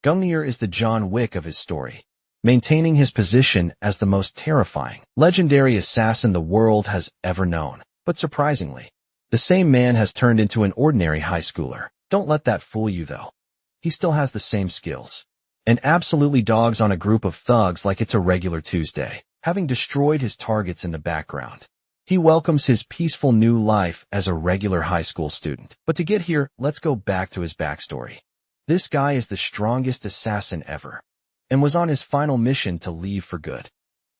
Gungnir is the John Wick of his story, maintaining his position as the most terrifying, legendary assassin the world has ever known. But surprisingly, the same man has turned into an ordinary high schooler. Don't let that fool you though. He still has the same skills, and absolutely dogs on a group of thugs like it's a regular Tuesday, having destroyed his targets in the background. He welcomes his peaceful new life as a regular high school student. But to get here, let's go back to his backstory. This guy is the strongest assassin ever, and was on his final mission to leave for good.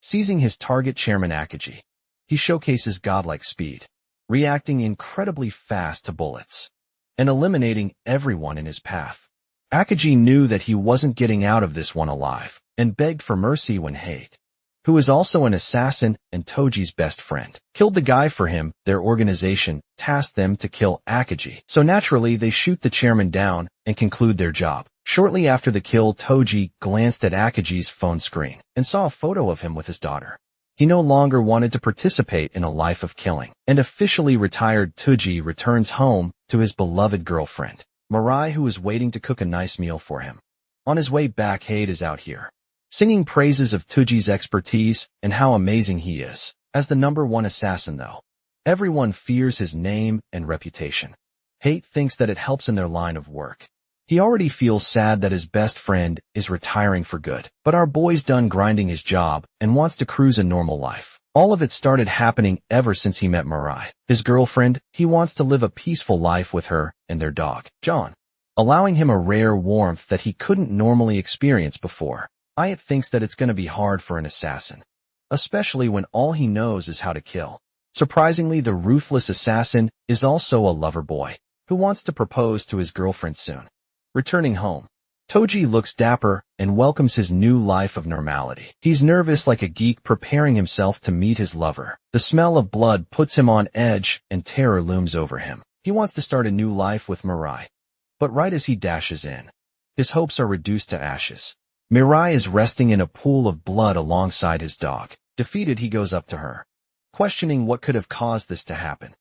Seizing his target, Chairman Akaji, he showcases godlike speed, reacting incredibly fast to bullets, and eliminating everyone in his path. Akaji knew that he wasn't getting out of this one alive, and begged for mercy when Hate, who is also an assassin and Toji's best friend, killed the guy for him. Their organization tasked them to kill Akaji, so naturally they shoot the chairman down and conclude their job. Shortly after the kill, Toji glanced at Akaji's phone screen and saw a photo of him with his daughter. He no longer wanted to participate in a life of killing, and officially retired. Toji returns home to his beloved girlfriend, Mirai, who is waiting to cook a nice meal for him. On his way back, Hade is out here, singing praises of Toji's expertise and how amazing he is. As the #1 assassin though, everyone fears his name and reputation. Hate thinks that it helps in their line of work. He already feels sad that his best friend is retiring for good, but our boy's done grinding his job and wants to cruise a normal life. All of it started happening ever since he met Mirai, his girlfriend. He wants to live a peaceful life with her and their dog, John, allowing him a rare warmth that he couldn't normally experience before. Ayat thinks that it's going to be hard for an assassin, especially when all he knows is how to kill. Surprisingly, the ruthless assassin is also a lover boy who wants to propose to his girlfriend soon. Returning home, Toji looks dapper and welcomes his new life of normality. He's nervous like a geek preparing himself to meet his lover. The smell of blood puts him on edge and terror looms over him. He wants to start a new life with Mirai, but right as he dashes in, his hopes are reduced to ashes. Mirai is resting in a pool of blood alongside his dog. Defeated, he goes up to her, questioning what could have caused this to happen.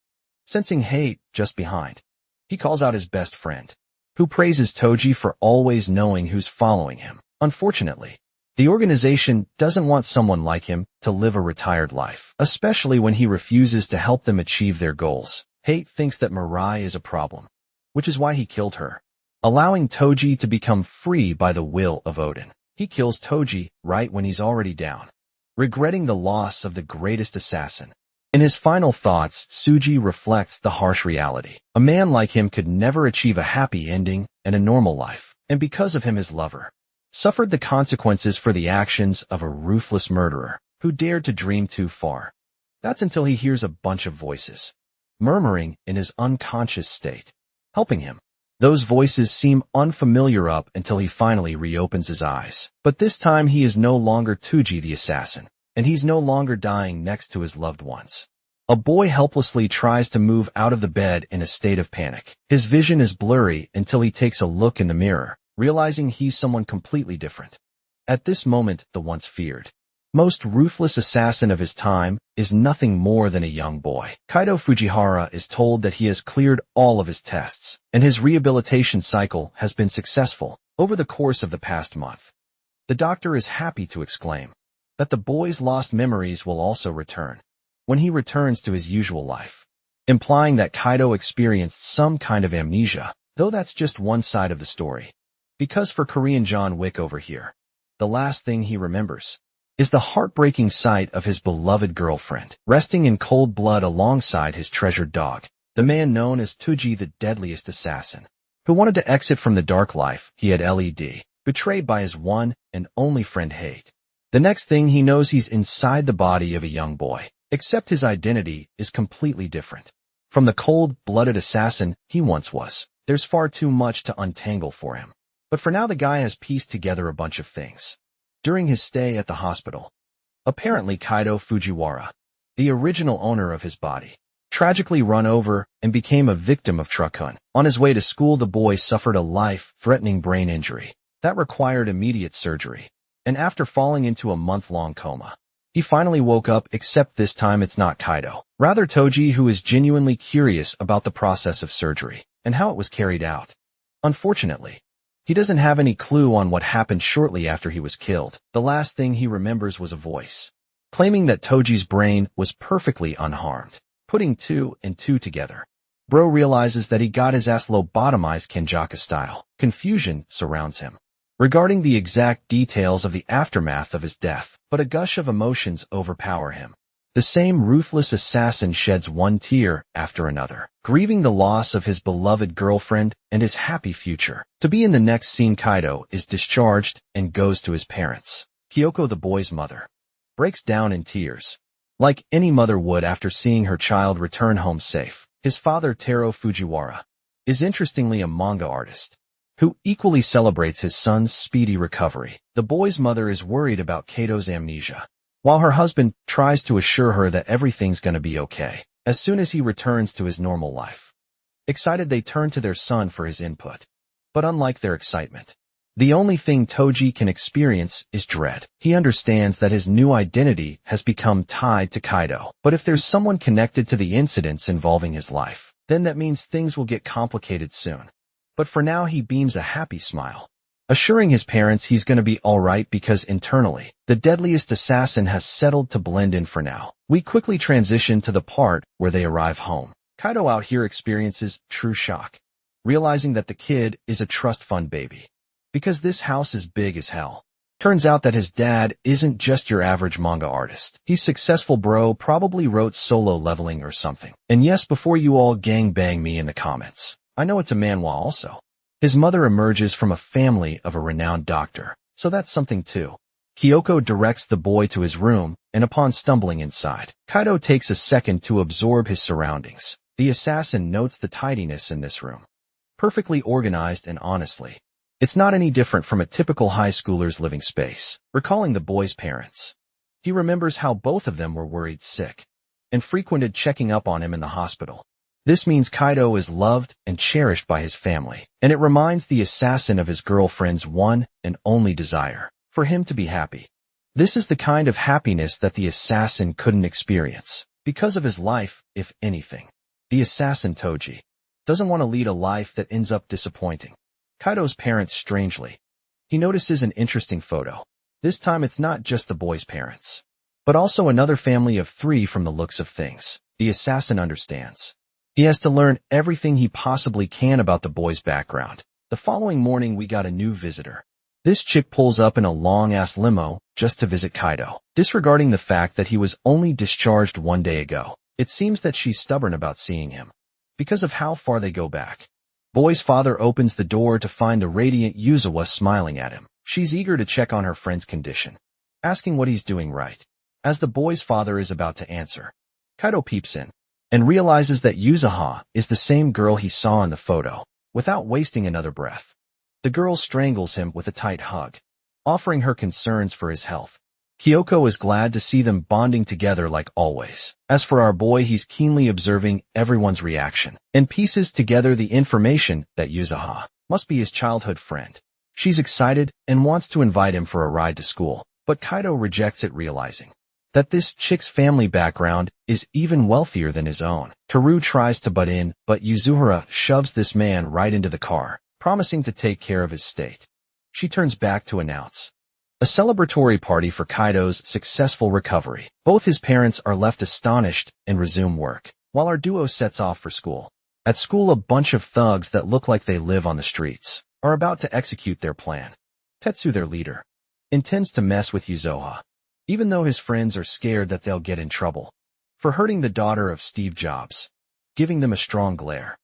Sensing Hate just behind, he calls out his best friend, who praises Toji for always knowing who's following him. Unfortunately, the organization doesn't want someone like him to live a retired life, especially when he refuses to help them achieve their goals. Hate thinks that Mirai is a problem, which is why he killed her, allowing Toji to become free by the will of Odin. He kills Toji right when he's already down, regretting the loss of the greatest assassin. In his final thoughts, Tsuji reflects the harsh reality. A man like him could never achieve a happy ending and a normal life, and because of him his lover suffered the consequences for the actions of a ruthless murderer who dared to dream too far. That's until he hears a bunch of voices, murmuring in his unconscious state, helping him. Those voices seem unfamiliar up until he finally reopens his eyes. But this time he is no longer Tsuji the assassin, and he's no longer dying next to his loved ones. A boy helplessly tries to move out of the bed in a state of panic. His vision is blurry until he takes a look in the mirror, realizing he's someone completely different. At this moment, the once feared, most ruthless assassin of his time is nothing more than a young boy. Kaido Fujihara is told that he has cleared all of his tests, and his rehabilitation cycle has been successful over the course of the past month. The doctor is happy to exclaim that the boy's lost memories will also return when he returns to his usual life, implying that Kaido experienced some kind of amnesia, though that's just one side of the story. Because for Korean John Wick over here, the last thing he remembers is the heartbreaking sight of his beloved girlfriend resting in cold blood alongside his treasured dog, the man known as Tsuji, the deadliest assassin, who wanted to exit from the dark life he had led, betrayed by his one and only friend Hate. The next thing he knows, he's inside the body of a young boy, except his identity is completely different from the cold-blooded assassin he once was. There's far too much to untangle for him. But for now, the guy has pieced together a bunch of things. During his stay at the hospital, apparently Kaido Fujiwara, the original owner of his body, tragically run over and became a victim of Truckun. On his way to school, the boy suffered a life-threatening brain injury that required immediate surgery. And after falling into a month-long coma, he finally woke up, except this time it's not Kaido, rather Toji, who is genuinely curious about the process of surgery and how it was carried out. Unfortunately, He doesn't have any clue on what happened shortly after he was killed. The last thing he remembers was a voice, claiming that Toji's brain was perfectly unharmed. Putting two and two together, Bro realizes that he got his ass lobotomized Kenjaka style. Confusion surrounds him regarding the exact details of the aftermath of his death, but a gush of emotions overpower him. The same ruthless assassin sheds one tear after another, grieving the loss of his beloved girlfriend and his happy future. To be in the next scene, Kaido is discharged and goes to his parents. Kyoko, the boy's mother, breaks down in tears, like any mother would after seeing her child return home safe. His father, Taro Fujiwara, is interestingly a manga artist who equally celebrates his son's speedy recovery. The boy's mother is worried about Kato's amnesia, while her husband tries to assure her that everything's gonna be okay as soon as he returns to his normal life. Excited, they turn to their son for his input. But unlike their excitement, the only thing Toji can experience is dread. He understands that his new identity has become tied to Kaido. But if there's someone connected to the incidents involving his life, then that means things will get complicated soon. But for now, he beams a happy smile, assuring his parents he's gonna be alright because internally, the deadliest assassin has settled to blend in for now. We quickly transition to the part where they arrive home. Kaido out here experiences true shock, realizing that the kid is a trust fund baby, because this house is big as hell. Turns out that his dad isn't just your average manga artist. He's successful, bro, probably wrote Solo Leveling or something. And yes, before you all gang bang me in the comments, I know it's a manhwa also. His mother emerges from a family of a renowned doctor, so that's something too. Kyoko directs the boy to his room, and upon stumbling inside, Kaido takes a second to absorb his surroundings. The assassin notes the tidiness in this room. Perfectly organized, and honestly, it's not any different from a typical high schooler's living space. Recalling the boy's parents, he remembers how both of them were worried sick and frequented checking up on him in the hospital. This means Kaido is loved and cherished by his family, and it reminds the assassin of his girlfriend's one and only desire, for him to be happy. This is the kind of happiness that the assassin couldn't experience because of his life, if anything. The assassin, Toji, doesn't want to lead a life that ends up disappointing Kaido's parents. Strangely, he notices an interesting photo. This time it's not just the boy's parents, but also another family of three. From the looks of things, the assassin understands he has to learn everything he possibly can about the boy's background. The following morning, we got a new visitor. This chick pulls up in a long-ass limo just to visit Kaido, disregarding the fact that he was only discharged 1 day ago. It seems that she's stubborn about seeing him because of how far they go back. Boy's father opens the door to find the radiant Yuzawa smiling at him. She's eager to check on her friend's condition, asking what he's doing right. As the boy's father is about to answer, Kaido peeps in and realizes that Yuzaha is the same girl he saw in the photo. Without wasting another breath, the girl strangles him with a tight hug, offering her concerns for his health. Kyoko is glad to see them bonding together like always. As for our boy, he's keenly observing everyone's reaction and pieces together the information that Yuzaha must be his childhood friend. She's excited and wants to invite him for a ride to school, but Kaido rejects it, realizing that this chick's family background is even wealthier than his own. Teru tries to butt in, but Yuzuhara shoves this man right into the car, promising to take care of his state. She turns back to announce a celebratory party for Kaido's successful recovery. Both his parents are left astonished and resume work, while our duo sets off for school. At school, a bunch of thugs that look like they live on the streets are about to execute their plan. Tetsu, their leader, intends to mess with Yuzoha, even though his friends are scared that they'll get in trouble for hurting the daughter of Steve Jobs, giving them a strong glare.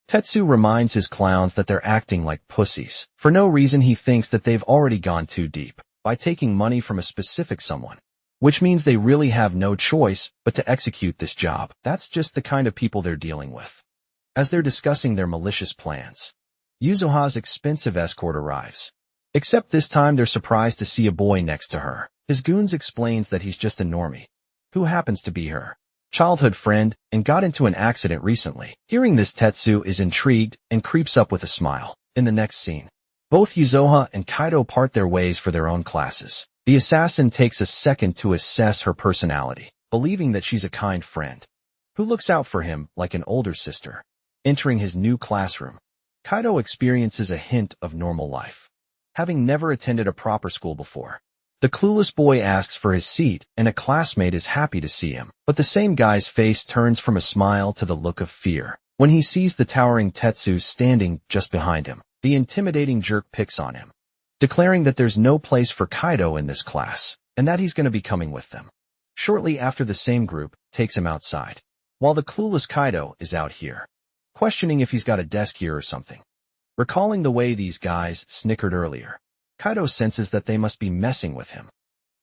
Tetsu reminds his clowns that they're acting like pussies. For no reason, he thinks that they've already gone too deep by taking money from a specific someone, which means they really have no choice but to execute this job. That's just the kind of people they're dealing with. As they're discussing their malicious plans, Yuzoha's expensive escort arrives. Except this time they're surprised to see a boy next to her. His goons explains that he's just a normie, who happens to be her childhood friend and got into an accident recently. Hearing this, Tetsu is intrigued and creeps up with a smile. In the next scene, both Yuzoha and Kaido part their ways for their own classes. The assassin takes a second to assess her personality, believing that she's a kind friend who looks out for him like an older sister. Entering his new classroom, Kaido experiences a hint of normal life. having never attended a proper school before. The clueless boy asks for his seat, and a classmate is happy to see him. But the same guy's face turns from a smile to the look of fear when he sees the towering Tetsu standing just behind him. The intimidating jerk picks on him, declaring that there's no place for Kaido in this class, and that he's going to be coming with them. Shortly after, the same group takes him outside, while the clueless Kaido is out here, questioning if he's got a desk here or something. Recalling the way these guys snickered earlier, Kaido senses that they must be messing with him,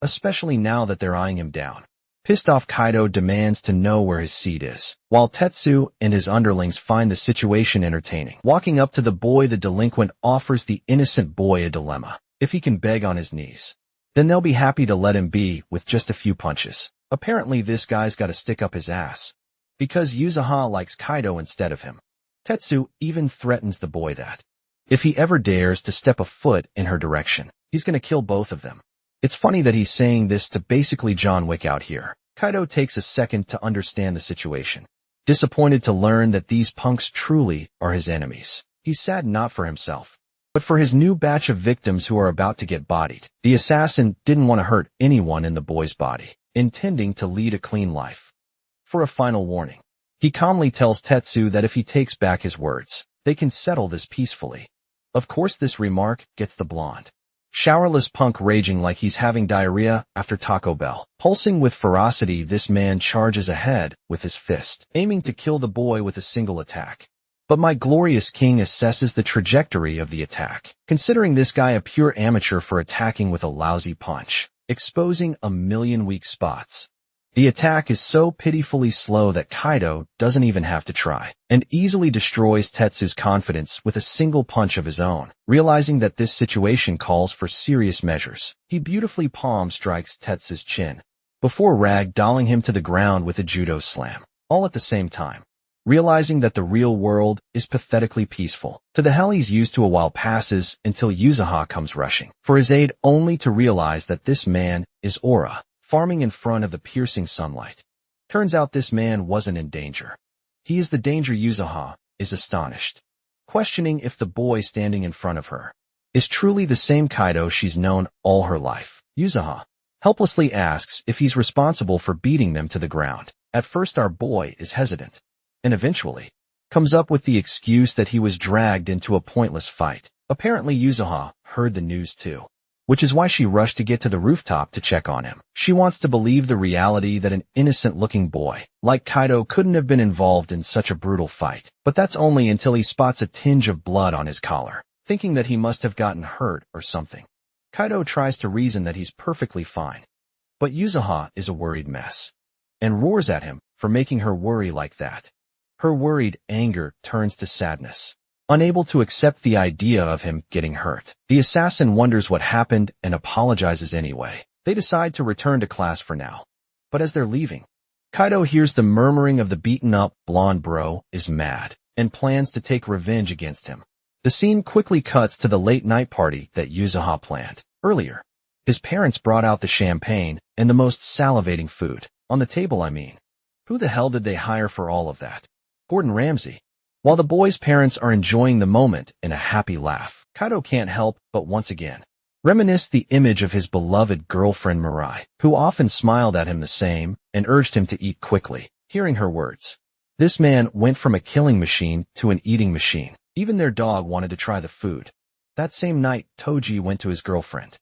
especially now that they're eyeing him down. Pissed off, Kaido demands to know where his seat is, while Tetsu and his underlings find the situation entertaining. Walking up to the boy, the delinquent offers the innocent boy a dilemma. If he can beg on his knees, then they'll be happy to let him be with just a few punches. Apparently this guy's got to stick up his ass, because Yuzuha likes Kaido instead of him. Tetsu even threatens the boy that if he ever dares to step a foot in her direction, he's going to kill both of them. It's funny that he's saying this to basically John Wick out here. Kaido takes a second to understand the situation, disappointed to learn that these punks truly are his enemies. He's sad not for himself, but for his new batch of victims who are about to get bodied. The assassin didn't want to hurt anyone in the boy's body, intending to lead a clean life. For a final warning, he calmly tells Tetsu that if he takes back his words, they can settle this peacefully. Of course, this remark gets the blonde, showerless punk raging like he's having diarrhea after Taco Bell. Pulsing with ferocity, this man charges ahead with his fist, aiming to kill the boy with a single attack. But my glorious king assesses the trajectory of the attack, considering this guy a pure amateur for attacking with a lousy punch, exposing a million weak spots. The attack is so pitifully slow that Kaido doesn't even have to try, and easily destroys Tetsu's confidence with a single punch of his own. Realizing that this situation calls for serious measures, he beautifully palm strikes Tetsu's chin, before rag-dolling him to the ground with a judo slam, all at the same time. Realizing that the real world is pathetically peaceful, to the hell he's used to a while passes until Yuzuha comes rushing for his aid, only to realize that this man is Aura, farming in front of the piercing sunlight. Turns out this man wasn't in danger. He is the danger. Yuzuha is astonished, questioning if the boy standing in front of her is truly the same Kaido she's known all her life. Yuzuha helplessly asks if he's responsible for beating them to the ground. At first our boy is hesitant, and eventually comes up with the excuse that he was dragged into a pointless fight. Apparently Yuzuha heard the news too, which is why she rushed to get to the rooftop to check on him. She wants to believe the reality that an innocent-looking boy like Kaido couldn't have been involved in such a brutal fight. But that's only until he spots a tinge of blood on his collar, thinking that he must have gotten hurt or something. Kaido tries to reason that he's perfectly fine, but Yuzuha is a worried mess, and roars at him for making her worry like that. Her worried anger turns to sadness. Unable to accept the idea of him getting hurt, the assassin wonders what happened and apologizes anyway. They decide to return to class for now. But as they're leaving, Kaido hears the murmuring of the beaten-up blonde bro is mad and plans to take revenge against him. The scene quickly cuts to the late-night party that Yuzuha planned earlier. His parents brought out the champagne and the most salivating food. On the table, I mean. Who the hell did they hire for all of that? Gordon Ramsay. While the boy's parents are enjoying the moment in a happy laugh, Kaido can't help but once again reminisce the image of his beloved girlfriend Mirai, who often smiled at him the same and urged him to eat quickly. Hearing her words, this man went from a killing machine to an eating machine. Even their dog wanted to try the food. That same night, Toji went to his girlfriend,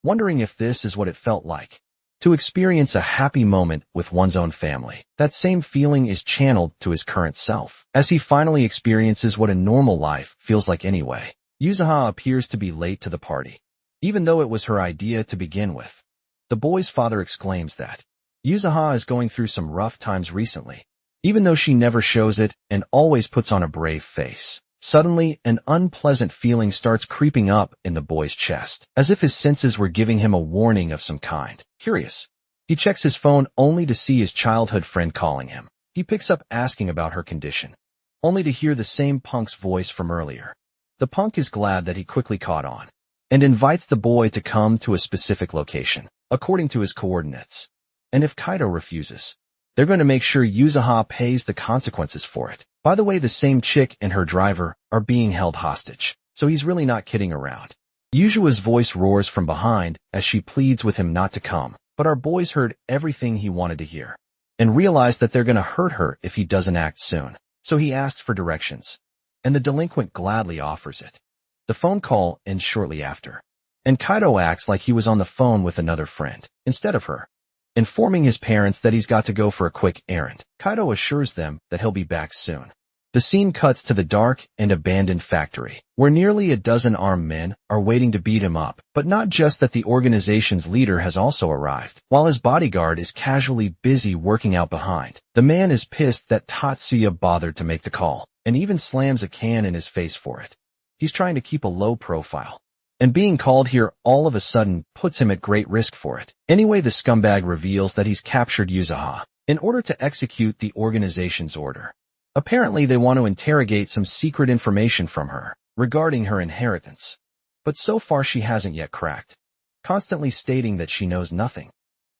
wondering if this is what it felt like to experience a happy moment with one's own family. That same feeling is channeled to his current self, as he finally experiences what a normal life feels like anyway. Yuzuha appears to be late to the party, even though it was her idea to begin with. The boy's father exclaims that Yuzuha is going through some rough times recently, even though she never shows it and always puts on a brave face. Suddenly, an unpleasant feeling starts creeping up in the boy's chest, as if his senses were giving him a warning of some kind. Curious, he checks his phone only to see his childhood friend calling him. He picks up asking about her condition, only to hear the same punk's voice from earlier. The punk is glad that he quickly caught on, and invites the boy to come to a specific location, according to his coordinates. And if Kaido refuses, they're going to make sure Yuzuha pays the consequences for it. By the way, the same chick and her driver are being held hostage, so he's really not kidding around. Yuzuha's voice roars from behind as she pleads with him not to come, but our boys heard everything he wanted to hear and realized that they're gonna hurt her if he doesn't act soon. So he asks for directions, and the delinquent gladly offers it. The phone call ends shortly after, and Kaido acts like he was on the phone with another friend instead of her. Informing his parents that he's got to go for a quick errand, Kaido assures them that he'll be back soon. The scene cuts to the dark and abandoned factory, where nearly a dozen armed men are waiting to beat him up, but not just that, the organization's leader has also arrived, while his bodyguard is casually busy working out behind. The man is pissed that Tatsuya bothered to make the call, and even slams a can in his face for it. He's trying to keep a low profile, and being called here all of a sudden puts him at great risk for it. Anyway, the scumbag reveals that he's captured Yuzuha in order to execute the organization's order. Apparently, they want to interrogate some secret information from her regarding her inheritance. But so far she hasn't yet cracked, constantly stating that she knows nothing.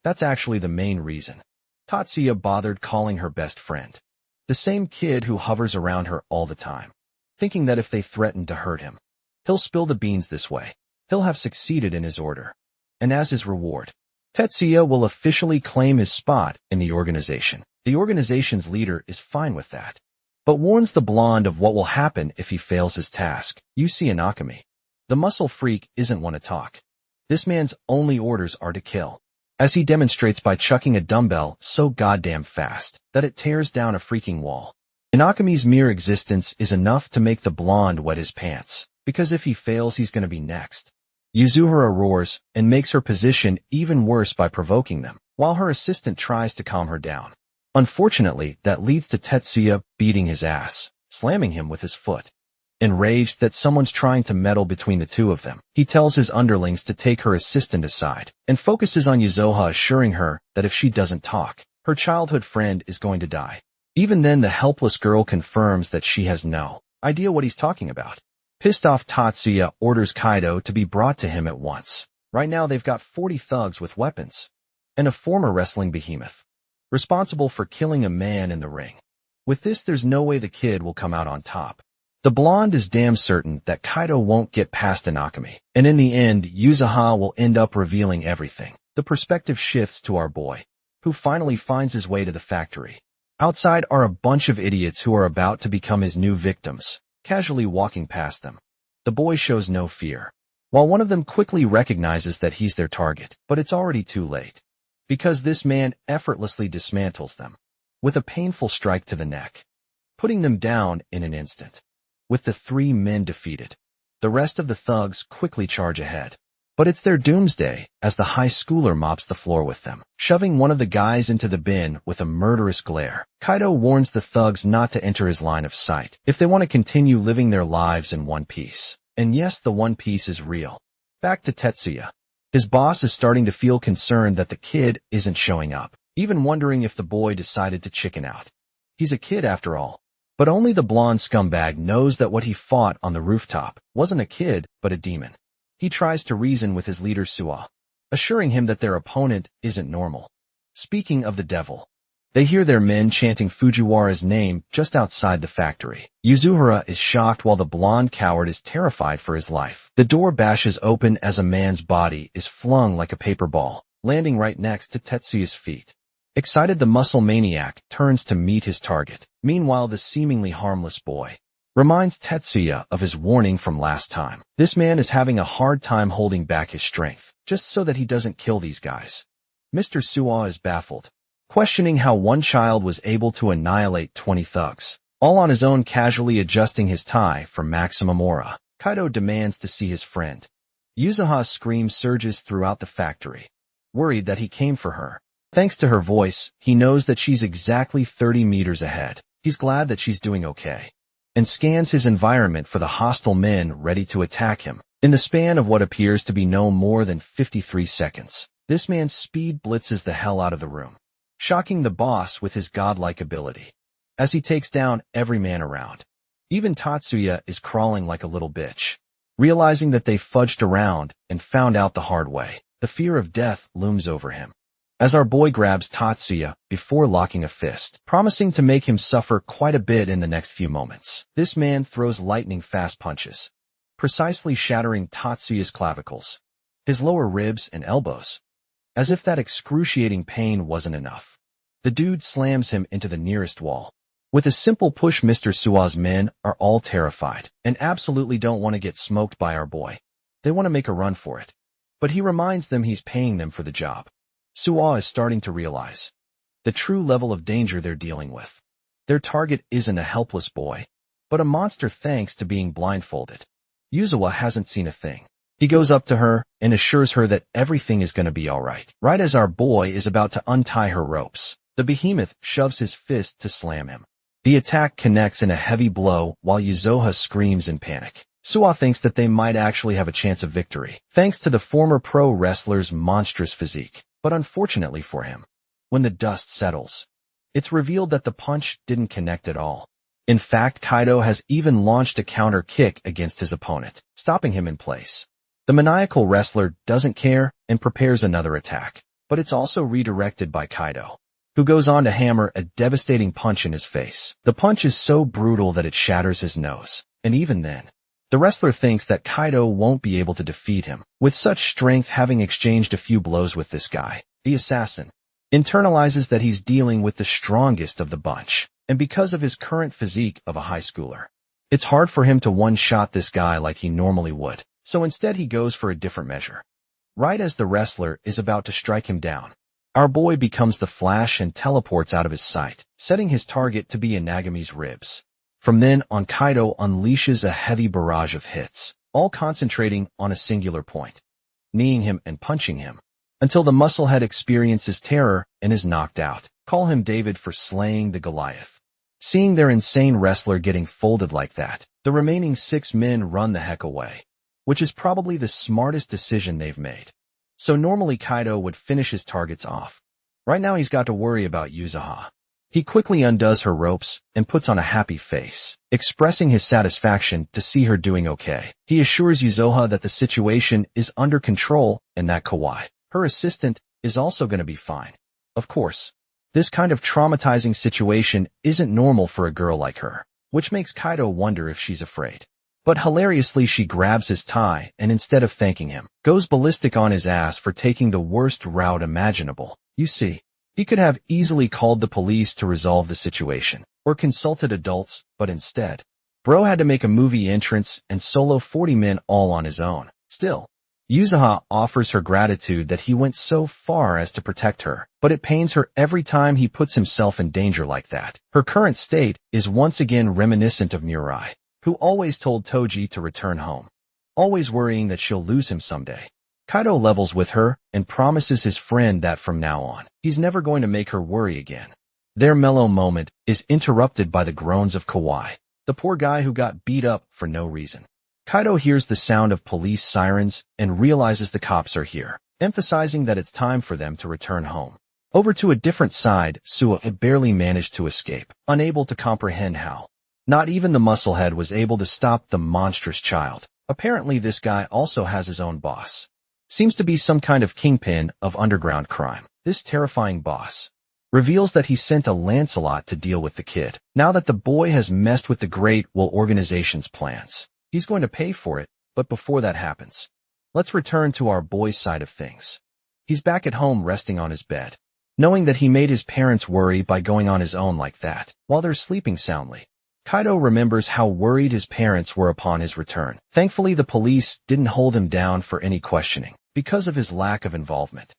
That's actually the main reason Tatsuya bothered calling her best friend, the same kid who hovers around her all the time, thinking that if they threaten to hurt him, he'll spill the beans this way. He'll have succeeded in his order. And as his reward, Tetsuya will officially claim his spot in the organization. The organization's leader is fine with that, but warns the blonde of what will happen if he fails his task. You see, NgocMy, the muscle freak, isn't one to talk. This man's only orders are to kill, as he demonstrates by chucking a dumbbell so goddamn fast that it tears down a freaking wall. NgocMy's mere existence is enough to make the blonde wet his pants, because if he fails, he's gonna be next. Yuzuha roars and makes her position even worse by provoking them, while her assistant tries to calm her down. Unfortunately, that leads to Tetsuya beating his ass, slamming him with his foot. Enraged that someone's trying to meddle between the two of them, he tells his underlings to take her assistant aside and focuses on Yuzuha, assuring her that if she doesn't talk, her childhood friend is going to die. Even then, the helpless girl confirms that she has no idea what he's talking about. Pissed off, Tatsuya orders Kaido to be brought to him at once. Right now they've got 40 thugs with weapons and a former wrestling behemoth responsible for killing a man in the ring. With this, there's no way the kid will come out on top. The blonde is damn certain that Kaido won't get past NgocMy, and in the end, Yuzuha will end up revealing everything. The perspective shifts to our boy, who finally finds his way to the factory. Outside are a bunch of idiots who are about to become his new victims, casually walking past them. The boy shows no fear, while one of them quickly recognizes that he's their target, but it's already too late, because this man effortlessly dismantles them with a painful strike to the neck, putting them down in an instant. With the 3 men defeated, the rest of the thugs quickly charge ahead. But it's their doomsday as the high schooler mops the floor with them, shoving one of the guys into the bin with a murderous glare. Kaido warns the thugs not to enter his line of sight if they want to continue living their lives in one piece. And yes, the one piece is real. Back to Tetsuya. His boss is starting to feel concerned that the kid isn't showing up, even wondering if the boy decided to chicken out. He's a kid after all. But only the blonde scumbag knows that what he fought on the rooftop wasn't a kid, but a demon. He tries to reason with his leader Suwa, assuring him that their opponent isn't normal. Speaking of the devil, they hear their men chanting Fujiwara's name just outside the factory. Yuzuha is shocked while the blonde coward is terrified for his life. The door bashes open as a man's body is flung like a paper ball, landing right next to Tetsuya's feet. Excited, the muscle maniac turns to meet his target. Meanwhile, the seemingly harmless boy reminds Tetsuya of his warning from last time. This man is having a hard time holding back his strength, just so that he doesn't kill these guys. Mr. Suwa is baffled, questioning how one child was able to annihilate 20 thugs, all on his own, casually adjusting his tie for maximum aura. Kaido demands to see his friend. Yuzuha's scream surges throughout the factory, worried that he came for her. Thanks to her voice, he knows that she's exactly 30 meters ahead. He's glad that she's doing okay, and scans his environment for the hostile men ready to attack him. In the span of what appears to be no more than 53 seconds, this man speed blitzes the hell out of the room, shocking the boss with his godlike ability, as he takes down every man around. Even Tatsuya is crawling like a little bitch, realizing that they fudged around and found out the hard way. The fear of death looms over him, as our boy grabs Tatsuya before locking a fist, promising to make him suffer quite a bit in the next few moments. This man throws lightning-fast punches, precisely shattering Tatsuya's clavicles, his lower ribs and elbows. As if that excruciating pain wasn't enough, the dude slams him into the nearest wall. With a simple push, Mr. Sua's men are all terrified and absolutely don't want to get smoked by our boy. They want to make a run for it. But he reminds them he's paying them for the job. Suwa is starting to realize the true level of danger they're dealing with. Their target isn't a helpless boy, but a monster thanks to being blindfolded. Yuzawa hasn't seen a thing. He goes up to her and assures her that everything is going to be all right. Right as our boy is about to untie her ropes, the behemoth shoves his fist to slam him. The attack connects in a heavy blow while Yuzoha screams in panic. Suwa thinks that they might actually have a chance of victory, thanks to the former pro wrestler's monstrous physique. But unfortunately for him, when the dust settles, it's revealed that the punch didn't connect at all. In fact, Kaido has even launched a counter kick against his opponent, stopping him in place. The maniacal wrestler doesn't care and prepares another attack, but it's also redirected by Kaido, who goes on to hammer a devastating punch in his face. The punch is so brutal that it shatters his nose, and even then, the wrestler thinks that Kaido won't be able to defeat him. With such strength, having exchanged a few blows with this guy, the assassin internalizes that he's dealing with the strongest of the bunch, and because of his current physique of a high schooler, it's hard for him to one-shot this guy like he normally would, so instead he goes for a different measure. Right as the wrestler is about to strike him down, our boy becomes the Flash and teleports out of his sight, setting his target to be Inagami's ribs. From then on, Kaido unleashes a heavy barrage of hits, all concentrating on a singular point, kneeing him and punching him, until the musclehead experiences terror and is knocked out. Call him David for slaying the Goliath. Seeing their insane wrestler getting folded like that, the remaining 6 men run the heck away, which is probably the smartest decision they've made. So normally Kaido would finish his targets off. Right now he's got to worry about Yuzaha. He quickly undoes her ropes and puts on a happy face, expressing his satisfaction to see her doing okay. He assures Yuzoha that the situation is under control and that Kawai, her assistant, is also going to be fine. Of course, this kind of traumatizing situation isn't normal for a girl like her, which makes Kaido wonder if she's afraid. But hilariously, she grabs his tie and instead of thanking him, goes ballistic on his ass for taking the worst route imaginable. You see, he could have easily called the police to resolve the situation, or consulted adults, but instead, bro had to make a movie entrance and solo 40 men all on his own. Still, Yuzaha offers her gratitude that he went so far as to protect her, but it pains her every time he puts himself in danger like that. Her current state is once again reminiscent of Mirai, who always told Toji to return home, always worrying that she'll lose him someday. Kaido levels with her and promises his friend that from now on, he's never going to make her worry again. Their mellow moment is interrupted by the groans of Kawai, the poor guy who got beat up for no reason. Kaido hears the sound of police sirens and realizes the cops are here, emphasizing that it's time for them to return home. Over to a different side, Suwa had barely managed to escape, unable to comprehend how. Not even the musclehead was able to stop the monstrous child. Apparently this guy also has his own boss. Seems to be some kind of kingpin of underground crime. This terrifying boss reveals that he sent a Lancelot to deal with the kid. Now that the boy has messed with the Great Will Organization's plans, he's going to pay for it, but before that happens, let's return to our boy's side of things. He's back at home resting on his bed, knowing that he made his parents worry by going on his own like that, while they're sleeping soundly. Kaido remembers how worried his parents were upon his return. Thankfully, the police didn't hold him down for any questioning, because of his lack of involvement.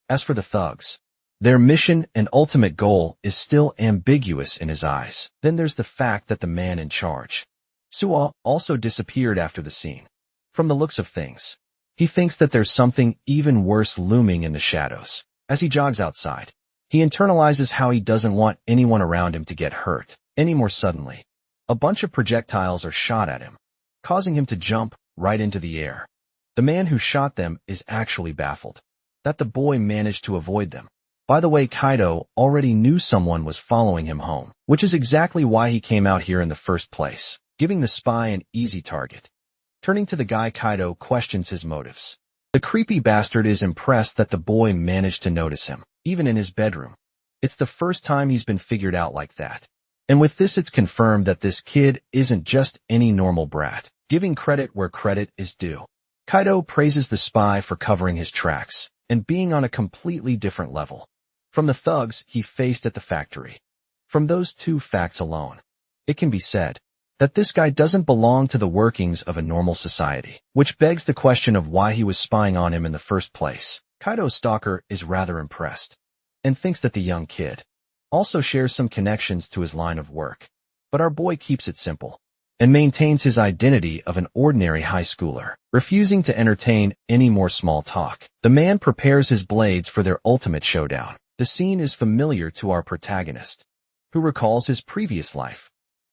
As for the thugs, their mission and ultimate goal is still ambiguous in his eyes. Then there's the fact that the man in charge, Suwa, also disappeared after the scene. From the looks of things, he thinks that there's something even worse looming in the shadows. As he jogs outside, he internalizes how he doesn't want anyone around him to get hurt any more suddenly. A bunch of projectiles are shot at him, causing him to jump right into the air. The man who shot them is actually baffled that the boy managed to avoid them. By the way, Kaido already knew someone was following him home, which is exactly why he came out here in the first place, giving the spy an easy target. Turning to the guy, Kaido questions his motives. The creepy bastard is impressed that the boy managed to notice him, even in his bedroom. It's the first time he's been figured out like that. And with this, it's confirmed that this kid isn't just any normal brat. giving credit where credit is due. Kaido praises the spy for covering his tracks and being on a completely different level from the thugs he faced at the factory. From those two facts alone, it can be said that this guy doesn't belong to the workings of a normal society, which begs the question of why he was spying on him in the first place. Kaido's stalker is rather impressed and thinks that the young kid also shares some connections to his line of work. But our boy keeps it simple and maintains his identity of an ordinary high schooler, refusing to entertain any more small talk. The man prepares his blades for their ultimate showdown. The scene is familiar to our protagonist, who recalls his previous life.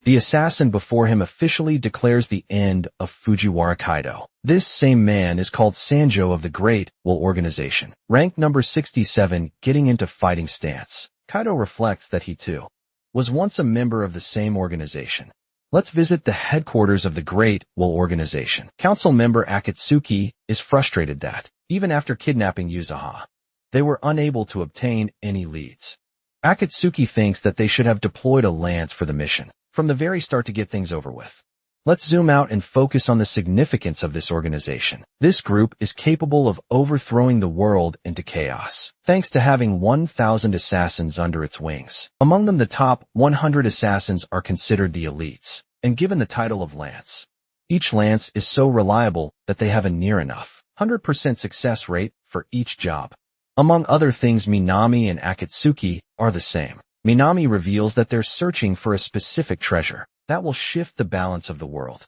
The assassin before him officially declares the end of Fujiwara Kaido. This same man is called Sanjo of the Great Wall Organization, rank number 67, getting into fighting stance. Kaido reflects that he too was once a member of the same organization. Let's visit the headquarters of the Great Wall Organization. Council member Akatsuki is frustrated that, even after kidnapping Yuzuha, they were unable to obtain any leads. Akatsuki thinks that they should have deployed a lance for the mission from the very start to get things over with. Let's zoom out and focus on the significance of this organization. This group is capable of overthrowing the world into chaos, thanks to having 1,000 assassins under its wings. Among them, the top 100 assassins are considered the elites and given the title of Lance. Each Lance is so reliable that they have a near enough 100% success rate for each job. Among other things, Minami and Akatsuki are the same. Minami reveals that they're searching for a specific treasure that will shift the balance of the world.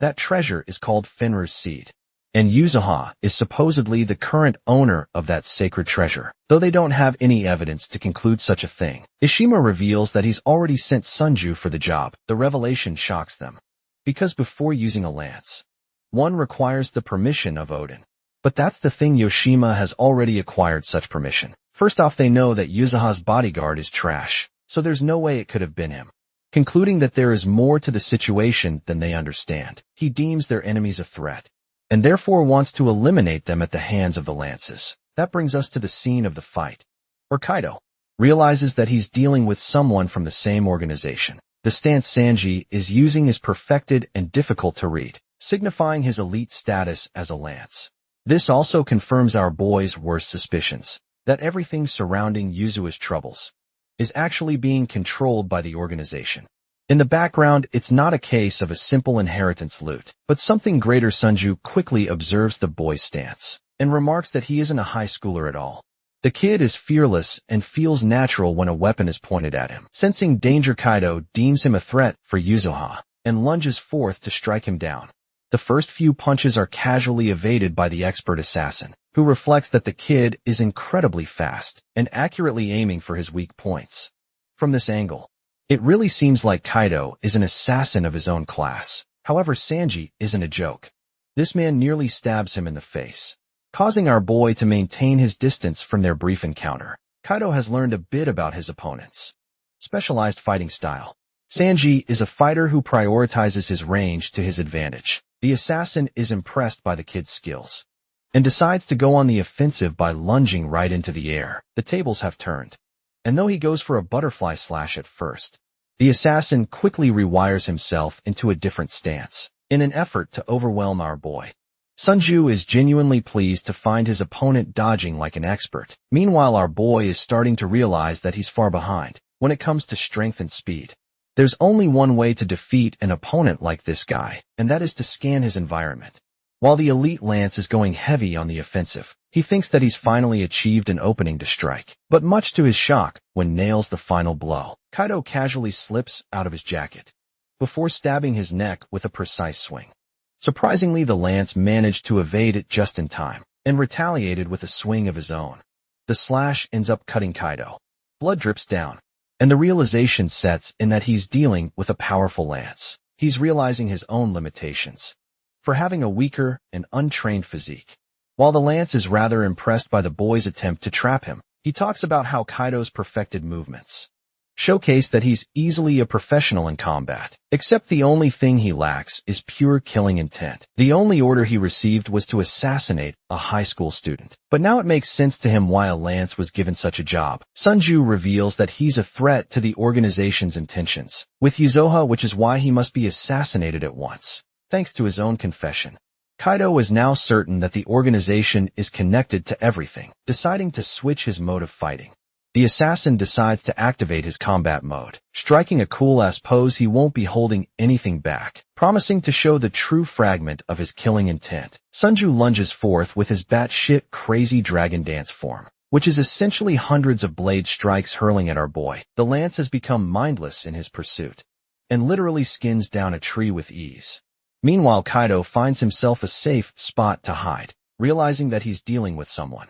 That treasure is called Fenrir's Seed, and Yuzuha is supposedly the current owner of that sacred treasure, though they don't have any evidence to conclude such a thing. Ishima reveals that he's already sent Sunju for the job. The revelation shocks them, because before using a lance, one requires the permission of Odin. But that's the thing, Yoshima has already acquired such permission. First off, they know that Yuzuha's bodyguard is trash, so there's no way it could have been him. Concluding that there is more to the situation than they understand, he deems their enemies a threat, and therefore wants to eliminate them at the hands of the lances. That brings us to the scene of the fight, where Kaido realizes that he's dealing with someone from the same organization. The stance Sanji is using is perfected and difficult to read, signifying his elite status as a lance. This also confirms our boy's worst suspicions, that everything surrounding Yuzuha's troubles is actually being controlled by the organization. In the background, it's not a case of a simple inheritance loot, but something greater. Sunju quickly observes the boy's stance and remarks that he isn't a high schooler at all. The kid is fearless and feels natural when a weapon is pointed at him. Sensing danger, Kaido deems him a threat for Yuzuha and lunges forth to strike him down. The first few punches are casually evaded by the expert assassin, who reflects that the kid is incredibly fast and accurately aiming for his weak points. From this angle, it really seems like Kaido is an assassin of his own class. However, Sanji isn't a joke. This man nearly stabs him in the face, causing our boy to maintain his distance from their brief encounter. Kaido has learned a bit about his opponent's specialized fighting style. Sanji is a fighter who prioritizes his range to his advantage. The assassin is impressed by the kid's skills and decides to go on the offensive by lunging right into the air. The tables have turned, and though he goes for a butterfly slash at first, the assassin quickly rewires himself into a different stance in an effort to overwhelm our boy. Sunju is genuinely pleased to find his opponent dodging like an expert. Meanwhile, our boy is starting to realize that he's far behind when it comes to strength and speed. There's only one way to defeat an opponent like this guy, and that is to scan his environment. While the elite lance is going heavy on the offensive, he thinks that he's finally achieved an opening to strike. But much to his shock, when nails the final blow, Kaido casually slips out of his jacket before stabbing his neck with a precise swing. Surprisingly, the lance managed to evade it just in time and retaliated with a swing of his own. The slash ends up cutting Kaido. Blood drips down, and the realization sets in that he's dealing with a powerful lance. He's realizing his own limitations for having a weaker and untrained physique. While the lance is rather impressed by the boy's attempt to trap him, he talks about how Kaido's perfected movements showcase that he's easily a professional in combat, except the only thing he lacks is pure killing intent. The only order he received was to assassinate a high school student. But now it makes sense to him why a lance was given such a job. Sunju reveals that he's a threat to the organization's intentions with Yuzuha, which is why he must be assassinated at once. thanks to his own confession. Kaido is now certain that the organization is connected to everything, deciding to switch his mode of fighting. The assassin decides to activate his combat mode, striking a cool-ass pose he won't be holding anything back, promising to show the true fragment of his killing intent. Sunju lunges forth with his batshit crazy dragon dance form, which is essentially hundreds of blade strikes hurling at our boy. The lance has become mindless in his pursuit, and literally skins down a tree with ease. Meanwhile, Kaido finds himself a safe spot to hide, realizing that he's dealing with someone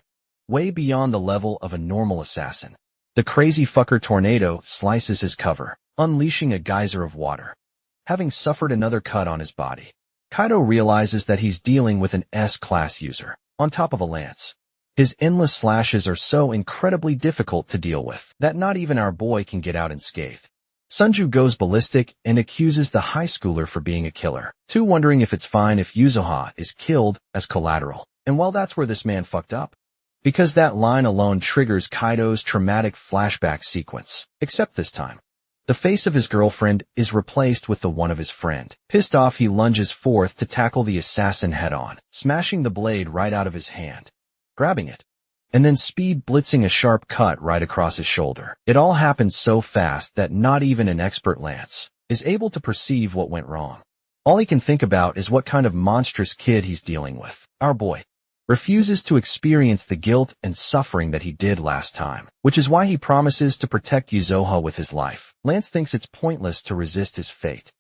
way beyond the level of a normal assassin. The crazy fucker tornado slices his cover, unleashing a geyser of water. Having suffered another cut on his body, Kaido realizes that he's dealing with an S-class user, on top of a lance. His endless slashes are so incredibly difficult to deal with that not even our boy can get out unscathed. Sunju goes ballistic and accuses the high schooler for being a killer, too, wondering if it's fine if Yuzuha is killed as collateral. And well, that's where this man fucked up, because that line alone triggers Kaido's traumatic flashback sequence. Except this time, the face of his girlfriend is replaced with the one of his friend. Pissed off, he lunges forth to tackle the assassin head-on, smashing the blade right out of his hand, grabbing it, and then speed blitzing a sharp cut right across his shoulder. It all happens so fast that not even an expert lance is able to perceive what went wrong. All he can think about is what kind of monstrous kid he's dealing with. Our boy refuses to experience the guilt and suffering that he did last time, which is why he promises to protect Yuzuha with his life. Lance thinks it's pointless to resist his fate,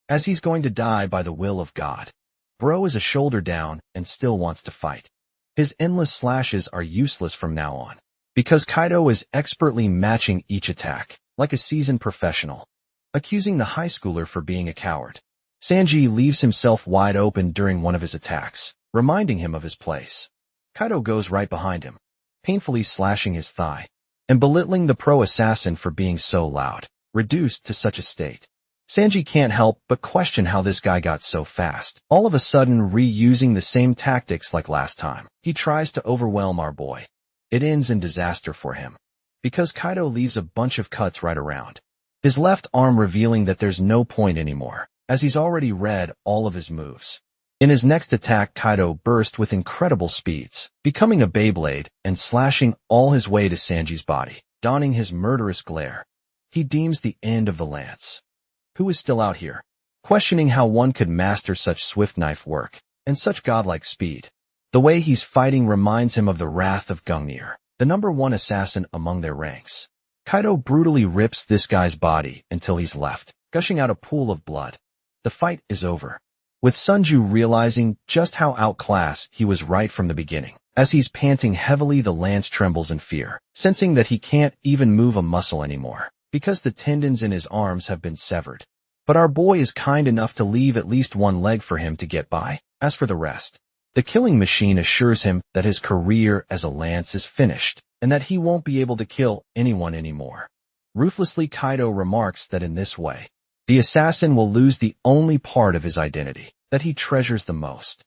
as he's going to die by the will of God. Bro is a shoulder down and still wants to fight. His endless slashes are useless from now on, because Kaido is expertly matching each attack, like a seasoned professional, accusing the high schooler for being a coward. Sanji leaves himself wide open during one of his attacks, reminding him of his place. Kaido goes right behind him, painfully slashing his thigh, and belittling the pro-assassin for being so loud, reduced to such a state. Sanji can't help but question how this guy got so fast, all of a sudden reusing the same tactics like last time. He tries to overwhelm our boy. It ends in disaster for him, because Kaido leaves a bunch of cuts right around his left arm, revealing that there's no point anymore, as he's already read all of his moves. In his next attack, Kaido burst with incredible speeds, becoming a Beyblade and slashing all his way to Sanji's body, donning his murderous glare. He deems the end of the lance. Who is still out here, questioning how one could master such swift knife work and such godlike speed. The way he's fighting reminds him of the wrath of Gungnir, the #1 assassin among their ranks. Kaido brutally rips this guy's body until he's left, gushing out a pool of blood. The fight is over, with Sunju realizing just how outclassed he was right from the beginning. As he's panting heavily, the lance trembles in fear, sensing that he can't even move a muscle anymore, because the tendons in his arms have been severed. But our boy is kind enough to leave at least one leg for him to get by. As for the rest, the killing machine assures him that his career as a lance is finished, and that he won't be able to kill anyone anymore. Ruthlessly, Kaido remarks that in this way, the assassin will lose the only part of his identity that he treasures the most.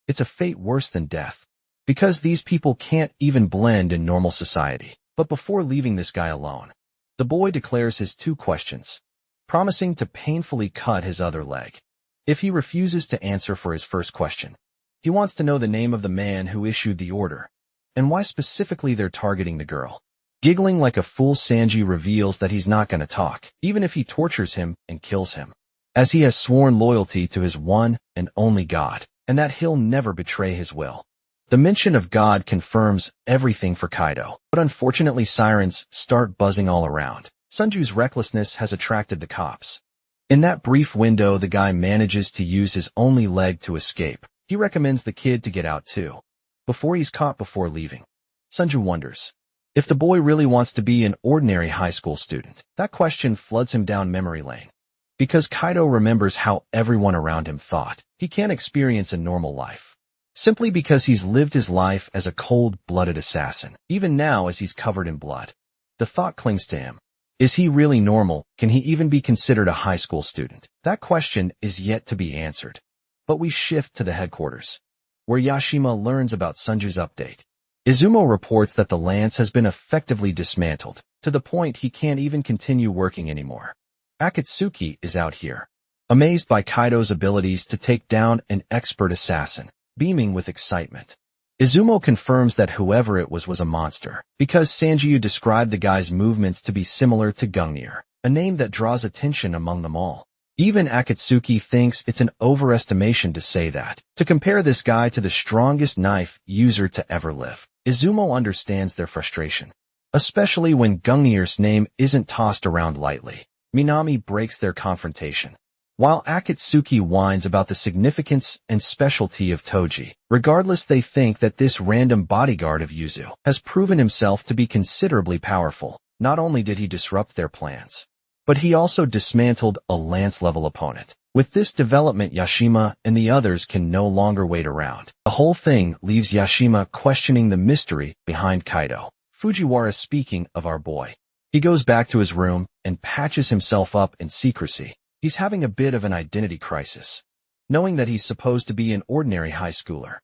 It's a fate worse than death, because these people can't even blend in normal society. But before leaving this guy alone, the boy declares his 2 questions, promising to painfully cut his other leg if he refuses to answer for his first question. He wants to know the name of the man who issued the order, and why specifically they're targeting the girl. Giggling like a fool, Sanji reveals that he's not going to talk, even if he tortures him and kills him, as he has sworn loyalty to his one and only God, and that he'll never betray his will. The mention of God confirms everything for Kaido, but unfortunately sirens start buzzing all around. Sunju's recklessness has attracted the cops. In that brief window, the guy manages to use his only leg to escape. He recommends the kid to get out too, before he's caught before leaving. Sunju wonders if the boy really wants to be an ordinary high school student. That question floods him down memory lane, because Kaido remembers how everyone around him thought he can't experience a normal life, simply because he's lived his life as a cold-blooded assassin. Even now, as he's covered in blood, the thought clings to him. Is he really normal? Can he even be considered a high school student? That question is yet to be answered. But we shift to the headquarters, where Yashima learns about Sunju's update. Izumo reports that the lance has been effectively dismantled, to the point he can't even continue working anymore. Akatsuki is out here, amazed by Kaido's abilities to take down an expert assassin, beaming with excitement. Izumo confirms that whoever it was a monster, because Sanjiu described the guy's movements to be similar to Gungnir, a name that draws attention among them all. Even Akatsuki thinks it's an overestimation to say that, to compare this guy to the strongest knife user to ever live. Izumo understands their frustration, especially when Gungnir's name isn't tossed around lightly. Minami breaks their confrontation, while Akatsuki whines about the significance and specialty of Toji. Regardless, they think that this random bodyguard of Yuzu has proven himself to be considerably powerful. Not only did he disrupt their plans, but he also dismantled a lance-level opponent. With this development, Yashima and the others can no longer wait around. The whole thing leaves Yashima questioning the mystery behind Kaido. Fujiwara speaking of our boy. He goes back to his room and patches himself up in secrecy. He's having a bit of an identity crisis, knowing that he's supposed to be an ordinary high schooler,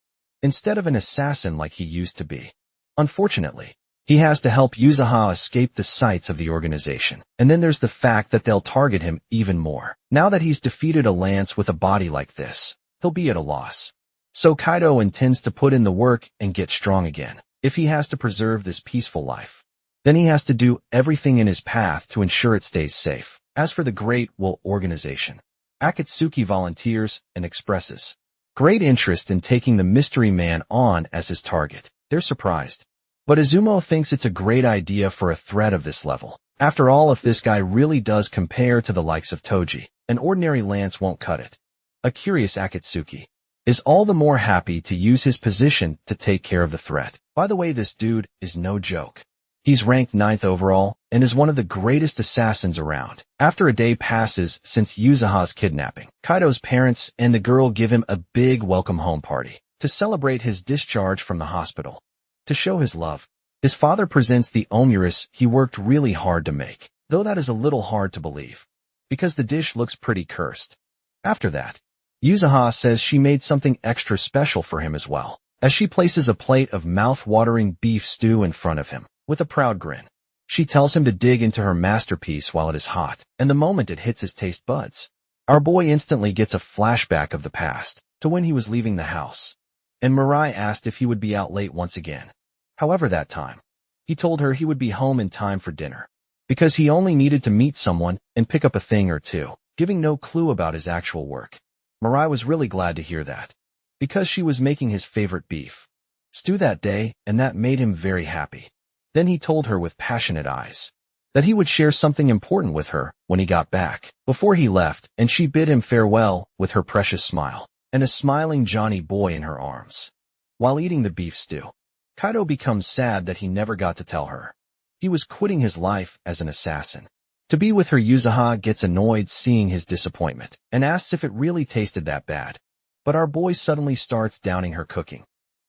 instead of an assassin like he used to be. Unfortunately, he has to help Yuzuha escape the sights of the organization. And then there's the fact that they'll target him even more. Now that he's defeated a lance with a body like this, he'll be at a loss. So Kaido intends to put in the work and get strong again. If he has to preserve this peaceful life, then he has to do everything in his path to ensure it stays safe. As for the Great Wall Organization, Akatsuki volunteers and expresses great interest in taking the mystery man on as his target. They're surprised, but Izumo thinks it's a great idea for a threat of this level. After all, if this guy really does compare to the likes of Toji, an ordinary lance won't cut it. A curious Akatsuki is all the more happy to use his position to take care of the threat. By the way, this dude is no joke. He's ranked 9th overall and is one of the greatest assassins around. After a day passes since Yuzuha's kidnapping, Kaido's parents and the girl give him a big welcome home party to celebrate his discharge from the hospital. To show his love, his father presents the omuris he worked really hard to make, though that is a little hard to believe, because the dish looks pretty cursed. After that, Yuzuha says she made something extra special for him as well, as she places a plate of mouth-watering beef stew in front of him. With a proud grin, she tells him to dig into her masterpiece while it is hot, and the moment it hits his taste buds, our boy instantly gets a flashback of the past, to when he was leaving the house, and Mirai asked if he would be out late once again. However, that time, he told her he would be home in time for dinner, because he only needed to meet someone and pick up a thing or two, giving no clue about his actual work. Mirai was really glad to hear that, because she was making his favorite beef stew that day, and that made him very happy. Then he told her with passionate eyes that he would share something important with her when he got back. Before he left, and she bid him farewell with her precious smile, and a smiling Johnny boy in her arms. While eating the beef stew, Kaido becomes sad that he never got to tell her he was quitting his life as an assassin. To be with her, Yuzuha gets annoyed seeing his disappointment, and asks if it really tasted that bad. But our boy suddenly starts downing her cooking,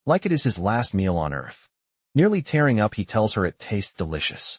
like it is his last meal on earth. Nearly tearing up, he tells her it tastes delicious.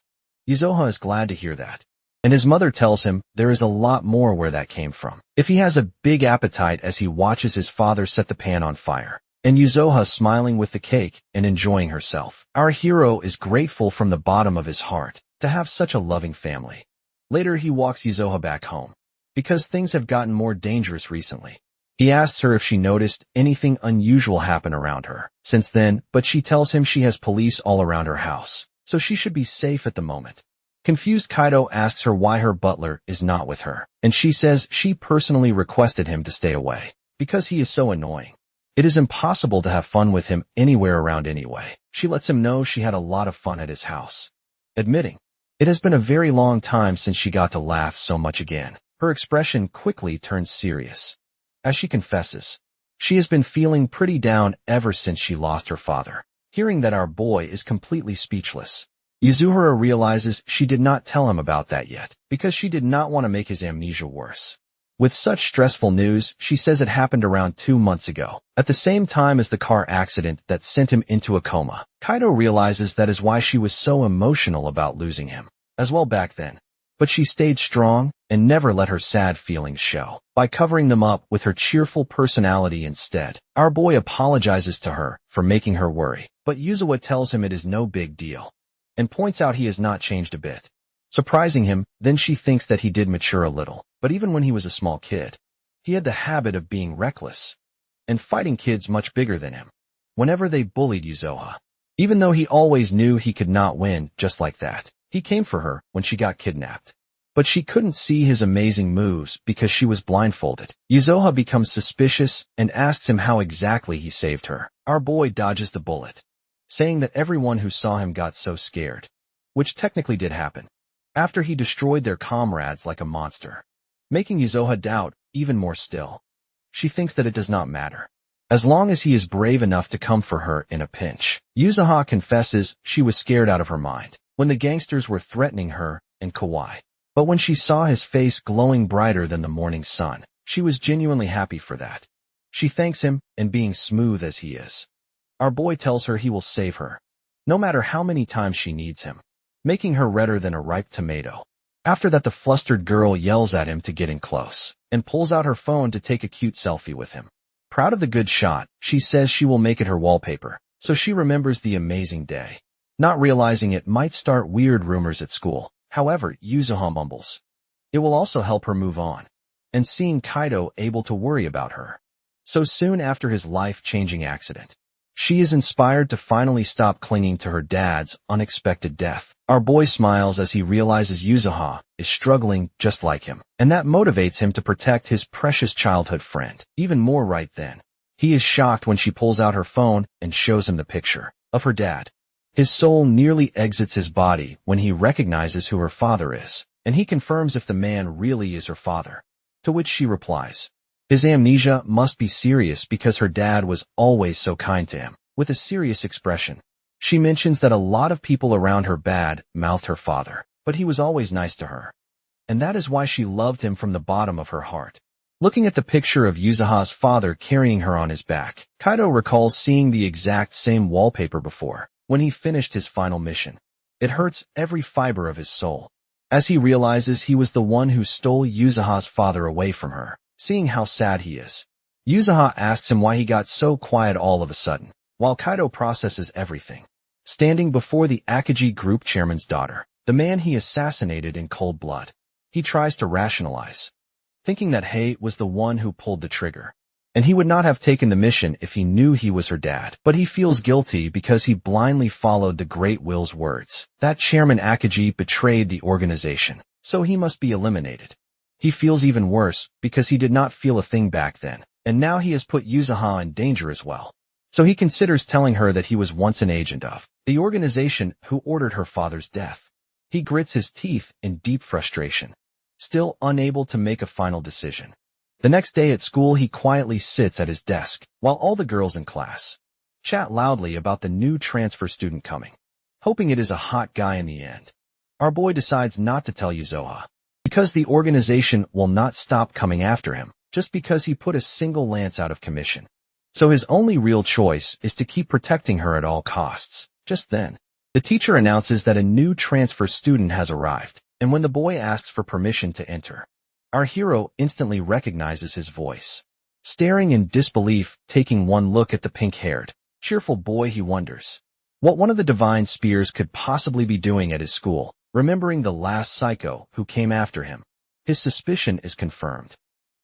Yuzuha is glad to hear that, and his mother tells him there is a lot more where that came from. If he has a big appetite as he watches his father set the pan on fire, and Yuzuha smiling with the cake and enjoying herself. Our hero is grateful from the bottom of his heart to have such a loving family. Later, he walks Yuzuha back home, because things have gotten more dangerous recently. He asks her if she noticed anything unusual happen around her since then, but she tells him she has police all around her house, so she should be safe at the moment. Confused, Kaido asks her why her butler is not with her, and she says she personally requested him to stay away, because he is so annoying. It is impossible to have fun with him anywhere around anyway. She lets him know she had a lot of fun at his house, admitting it has been a very long time since she got to laugh so much again. Her expression quickly turns serious, as she confesses she has been feeling pretty down ever since she lost her father. Hearing that, our boy is completely speechless. Yuzuhara realizes she did not tell him about that yet, because she did not want to make his amnesia worse. With such stressful news, she says it happened around 2 months ago, at the same time as the car accident that sent him into a coma. Kaido realizes that is why she was so emotional about losing him as well back then. But she stayed strong and never let her sad feelings show by covering them up with her cheerful personality instead. Our boy apologizes to her for making her worry, but Yuzuha tells him it is no big deal and points out he has not changed a bit. Surprising him, then she thinks that he did mature a little. But even when he was a small kid, he had the habit of being reckless and fighting kids much bigger than him whenever they bullied Yuzoha. Even though he always knew he could not win just like that, he came for her when she got kidnapped. But she couldn't see his amazing moves because she was blindfolded. Yuzoha becomes suspicious and asks him how exactly he saved her. Our boy dodges the bullet, saying that everyone who saw him got so scared, which technically did happen, after he destroyed their comrades like a monster, making Yuzoha doubt even more still. She thinks that it does not matter, as long as he is brave enough to come for her in a pinch. Yuzoha confesses she was scared out of her mind when the gangsters were threatening her and Kawai. But when she saw his face glowing brighter than the morning sun, she was genuinely happy for that. She thanks him, and being smooth as he is, our boy tells her he will save her, no matter how many times she needs him, making her redder than a ripe tomato. After that, the flustered girl yells at him to get in close, and pulls out her phone to take a cute selfie with him. Proud of the good shot, she says she will make it her wallpaper, so she remembers the amazing day, not realizing it might start weird rumors at school. However, Yuzoha mumbles it will also help her move on, and seeing Kaido able to worry about her so soon after his life-changing accident, she is inspired to finally stop clinging to her dad's unexpected death. Our boy smiles as he realizes Yuzoha is struggling just like him, and that motivates him to protect his precious childhood friend. Even more right then, he is shocked when she pulls out her phone and shows him the picture of her dad. His soul nearly exits his body when he recognizes who her father is, and he confirms if the man really is her father, to which she replies his amnesia must be serious because her dad was always so kind to him. With a serious expression, she mentions that a lot of people around her bad-mouthed her father, but he was always nice to her, and that is why she loved him from the bottom of her heart. Looking at the picture of Yuzoha's father carrying her on his back, Kaido recalls seeing the exact same wallpaper before, when he finished his final mission. It hurts every fiber of his soul, as he realizes he was the one who stole Yuzoha's father away from her. Seeing how sad he is, Yuzoha asks him why he got so quiet all of a sudden, while Kaido processes everything. Standing before the Akagi group chairman's daughter, the man he assassinated in cold blood, he tries to rationalize, thinking that Hei was the one who pulled the trigger, and he would not have taken the mission if he knew he was her dad. But he feels guilty because he blindly followed the Great Will's words. That Chairman Akagi betrayed the organization, so he must be eliminated. He feels even worse because he did not feel a thing back then, and now he has put Yuzoha in danger as well. So he considers telling her that he was once an agent of the organization who ordered her father's death. He grits his teeth in deep frustration, still unable to make a final decision. The next day at school, he quietly sits at his desk, while all the girls in class chat loudly about the new transfer student coming, hoping it is a hot guy in the end. Our boy decides not to tell Yuzoha, because the organization will not stop coming after him, just because he put a single lance out of commission. So his only real choice is to keep protecting her at all costs. Just then, the teacher announces that a new transfer student has arrived, and when the boy asks for permission to enter, our hero instantly recognizes his voice. Staring in disbelief, taking one look at the pink-haired, cheerful boy, he wonders what one of the divine spears could possibly be doing at his school. Remembering the last psycho who came after him, his suspicion is confirmed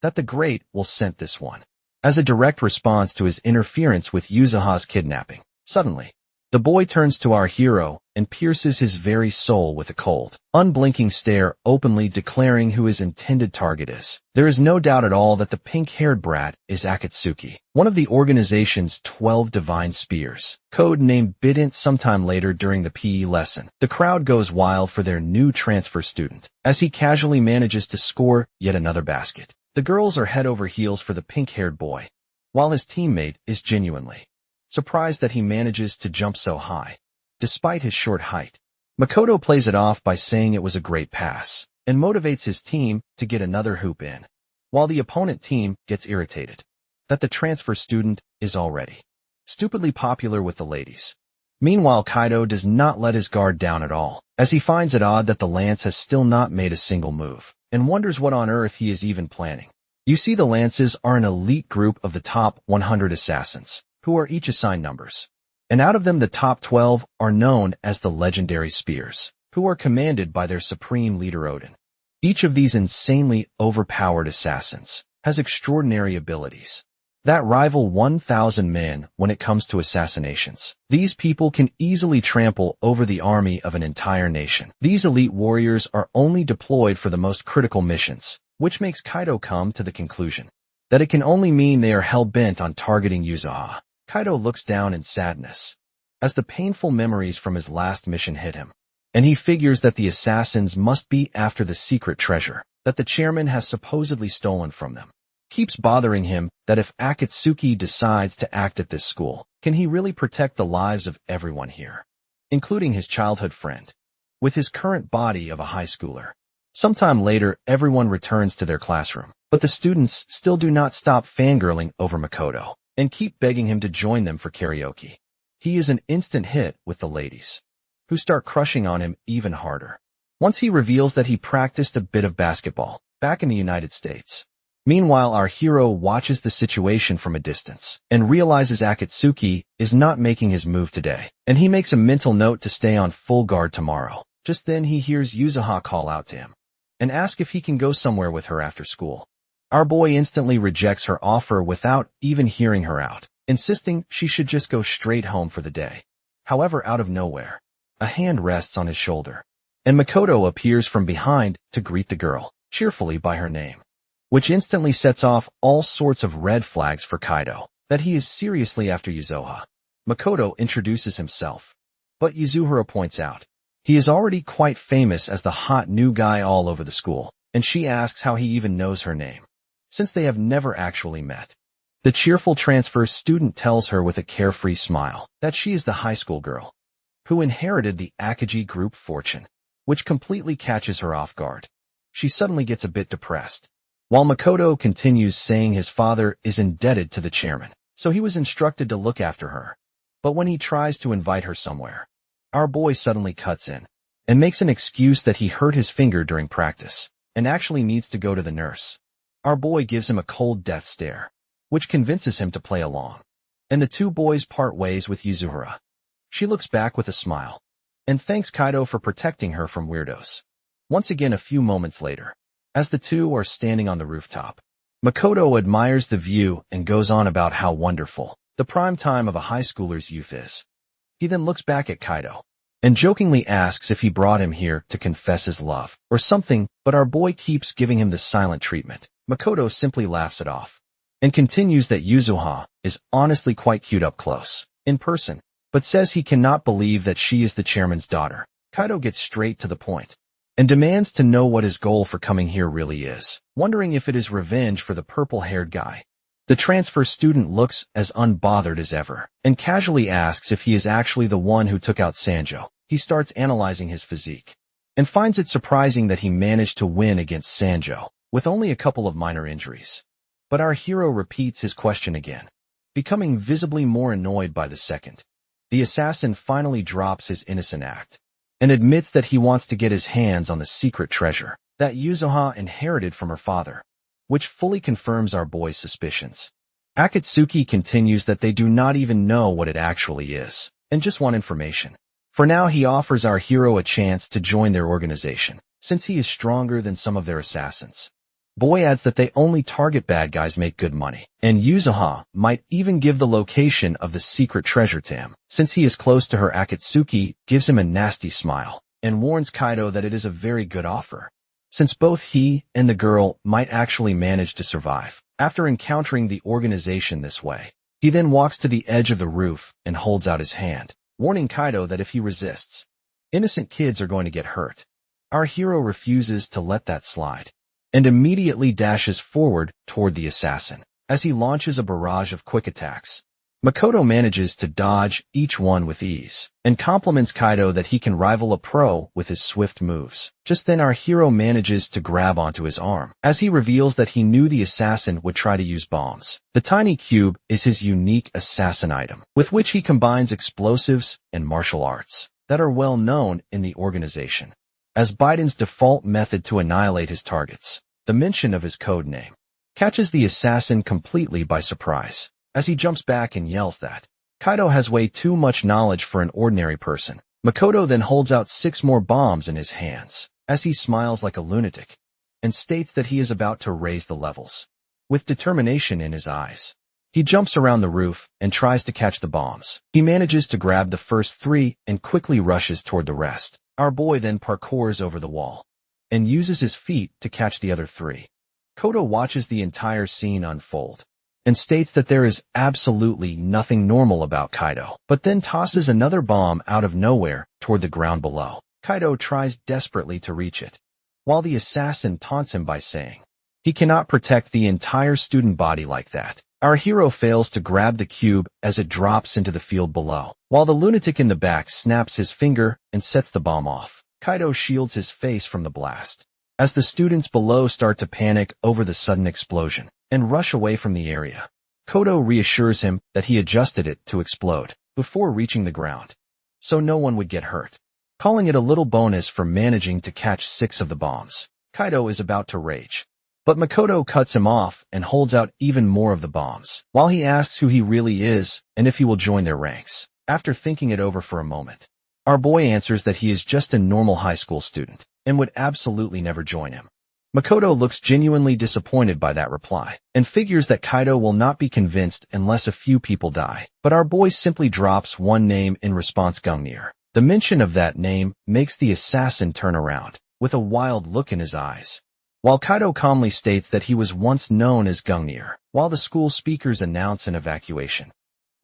that the Great Will sent this one as a direct response to his interference with Yuzoha's kidnapping. Suddenly, the boy turns to our hero and pierces his very soul with a cold, unblinking stare, openly declaring who his intended target is. There is no doubt at all that the pink-haired brat is Akatsuki, one of the organization's 12 divine spears, code-named Bident. Sometime later during the PE lesson, the crowd goes wild for their new transfer student, as he casually manages to score yet another basket. The girls are head over heels for the pink-haired boy, while his teammate is genuinely surprised that he manages to jump so high, despite his short height. Makoto plays it off by saying it was a great pass, and motivates his team to get another hoop in, while the opponent team gets irritated that the transfer student is already stupidly popular with the ladies. Meanwhile, Kaido does not let his guard down at all, as he finds it odd that the lance has still not made a single move, and wonders what on earth he is even planning. You see, the lances are an elite group of the top 100 assassins, who are each assigned numbers, and out of them the top 12 are known as the legendary spears, who are commanded by their supreme leader Odin. Each of these insanely overpowered assassins has extraordinary abilities that rival 1,000 men when it comes to assassinations. These people can easily trample over the army of an entire nation. These elite warriors are only deployed for the most critical missions, which makes Kaido come to the conclusion that it can only mean they are hell-bent on targeting Yuzuha. Kaido looks down in sadness as the painful memories from his last mission hit him, and he figures that the assassins must be after the secret treasure that the chairman has supposedly stolen from them. Keeps bothering him that if Akatsuki decides to act at this school, can he really protect the lives of everyone here, including his childhood friend, with his current body of a high schooler? Sometime later, everyone returns to their classroom, but the students still do not stop fangirling over Makoto and keep begging him to join them for karaoke. He is an instant hit with the ladies, who start crushing on him even harder. Once he reveals that he practiced a bit of basketball back in the United States. Meanwhile, our hero watches the situation from a distance and realizes Akatsuki is not making his move today, and he makes a mental note to stay on full guard tomorrow. Just then he hears Yuzuha call out to him and ask if he can go somewhere with her after school. Our boy instantly rejects her offer without even hearing her out, insisting she should just go straight home for the day. However, out of nowhere, a hand rests on his shoulder, and Makoto appears from behind to greet the girl cheerfully by her name, which instantly sets off all sorts of red flags for Kaido, that he is seriously after Yuzuha. Makoto introduces himself, but Yuzuhara points out he is already quite famous as the hot new guy all over the school, and she asks how he even knows her name, since they have never actually met. The cheerful transfer student tells her with a carefree smile that she is the high school girl who inherited the Akagi group fortune, which completely catches her off guard. She suddenly gets a bit depressed, while Makoto continues saying his father is indebted to the chairman, so he was instructed to look after her. But when he tries to invite her somewhere, our boy suddenly cuts in and makes an excuse that he hurt his finger during practice and actually needs to go to the nurse. Our boy gives him a cold death stare, which convinces him to play along, and the two boys part ways with Yuzuhara. She looks back with a smile and thanks Kaido for protecting her from weirdos. Once again, a few moments later, as the two are standing on the rooftop, Makoto admires the view and goes on about how wonderful the prime time of a high schooler's youth is. He then looks back at Kaido and jokingly asks if he brought him here to confess his love or something, but our boy keeps giving him the silent treatment. Makoto simply laughs it off and continues that Yuzuha is honestly quite cute up close, in person, but says he cannot believe that she is the chairman's daughter. Kaido gets straight to the point and demands to know what his goal for coming here really is, wondering if it is revenge for the purple-haired guy. The transfer student looks as unbothered as ever and casually asks if he is actually the one who took out Sanjo. He starts analyzing his physique and finds it surprising that he managed to win against Sanjo with only a couple of minor injuries. But our hero repeats his question again, becoming visibly more annoyed by the second. The assassin finally drops his innocent act and admits that he wants to get his hands on the secret treasure that Yuzuha inherited from her father, which fully confirms our boy's suspicions. Akatsuki continues that they do not even know what it actually is, and just want information. For now, he offers our hero a chance to join their organization, since he is stronger than some of their assassins. Boy adds that they only target bad guys make good money, and Yuzuha might even give the location of the secret treasure to him. Since he is close to her, Akatsuki gives him a nasty smile and warns Kaido that it is a very good offer, since both he and the girl might actually manage to survive after encountering the organization this way. He then walks to the edge of the roof and holds out his hand, warning Kaido that if he resists, innocent kids are going to get hurt. Our hero refuses to let that slide and immediately dashes forward toward the assassin as he launches a barrage of quick attacks. Makoto manages to dodge each one with ease and compliments Kaido that he can rival a pro with his swift moves. Just then our hero manages to grab onto his arm as he reveals that he knew the assassin would try to use bombs. The tiny cube is his unique assassin item, with which he combines explosives and martial arts that are well known in the organization as Biden's default method to annihilate his targets. The mention of his code name catches the assassin completely by surprise, as he jumps back and yells that Kaido has way too much knowledge for an ordinary person. Makoto then holds out 6 more bombs in his hands, as he smiles like a lunatic, and states that he is about to raise the levels. With determination in his eyes, he jumps around the roof and tries to catch the bombs. He manages to grab the first 3 and quickly rushes toward the rest. Our boy then parkours over the wall and uses his feet to catch the other 3. Kodo watches the entire scene unfold and states that there is absolutely nothing normal about Kaido, but then tosses another bomb out of nowhere toward the ground below. Kaido tries desperately to reach it, while the assassin taunts him by saying he cannot protect the entire student body like that. Our hero fails to grab the cube as it drops into the field below, while the lunatic in the back snaps his finger and sets the bomb off. Kaido shields his face from the blast, as the students below start to panic over the sudden explosion and rush away from the area. Kodo reassures him that he adjusted it to explode before reaching the ground, so no one would get hurt, calling it a little bonus for managing to catch 6 of the bombs. Kaido is about to rage, but Makoto cuts him off and holds out even more of the bombs, while he asks who he really is and if he will join their ranks. After thinking it over for a moment, our boy answers that he is just a normal high school student and would absolutely never join him. Makoto looks genuinely disappointed by that reply and figures that Kaido will not be convinced unless a few people die. But our boy simply drops one name in response: Gungnir. The mention of that name makes the assassin turn around with a wild look in his eyes, while Kaido calmly states that he was once known as Gungnir. While the school speakers announce an evacuation,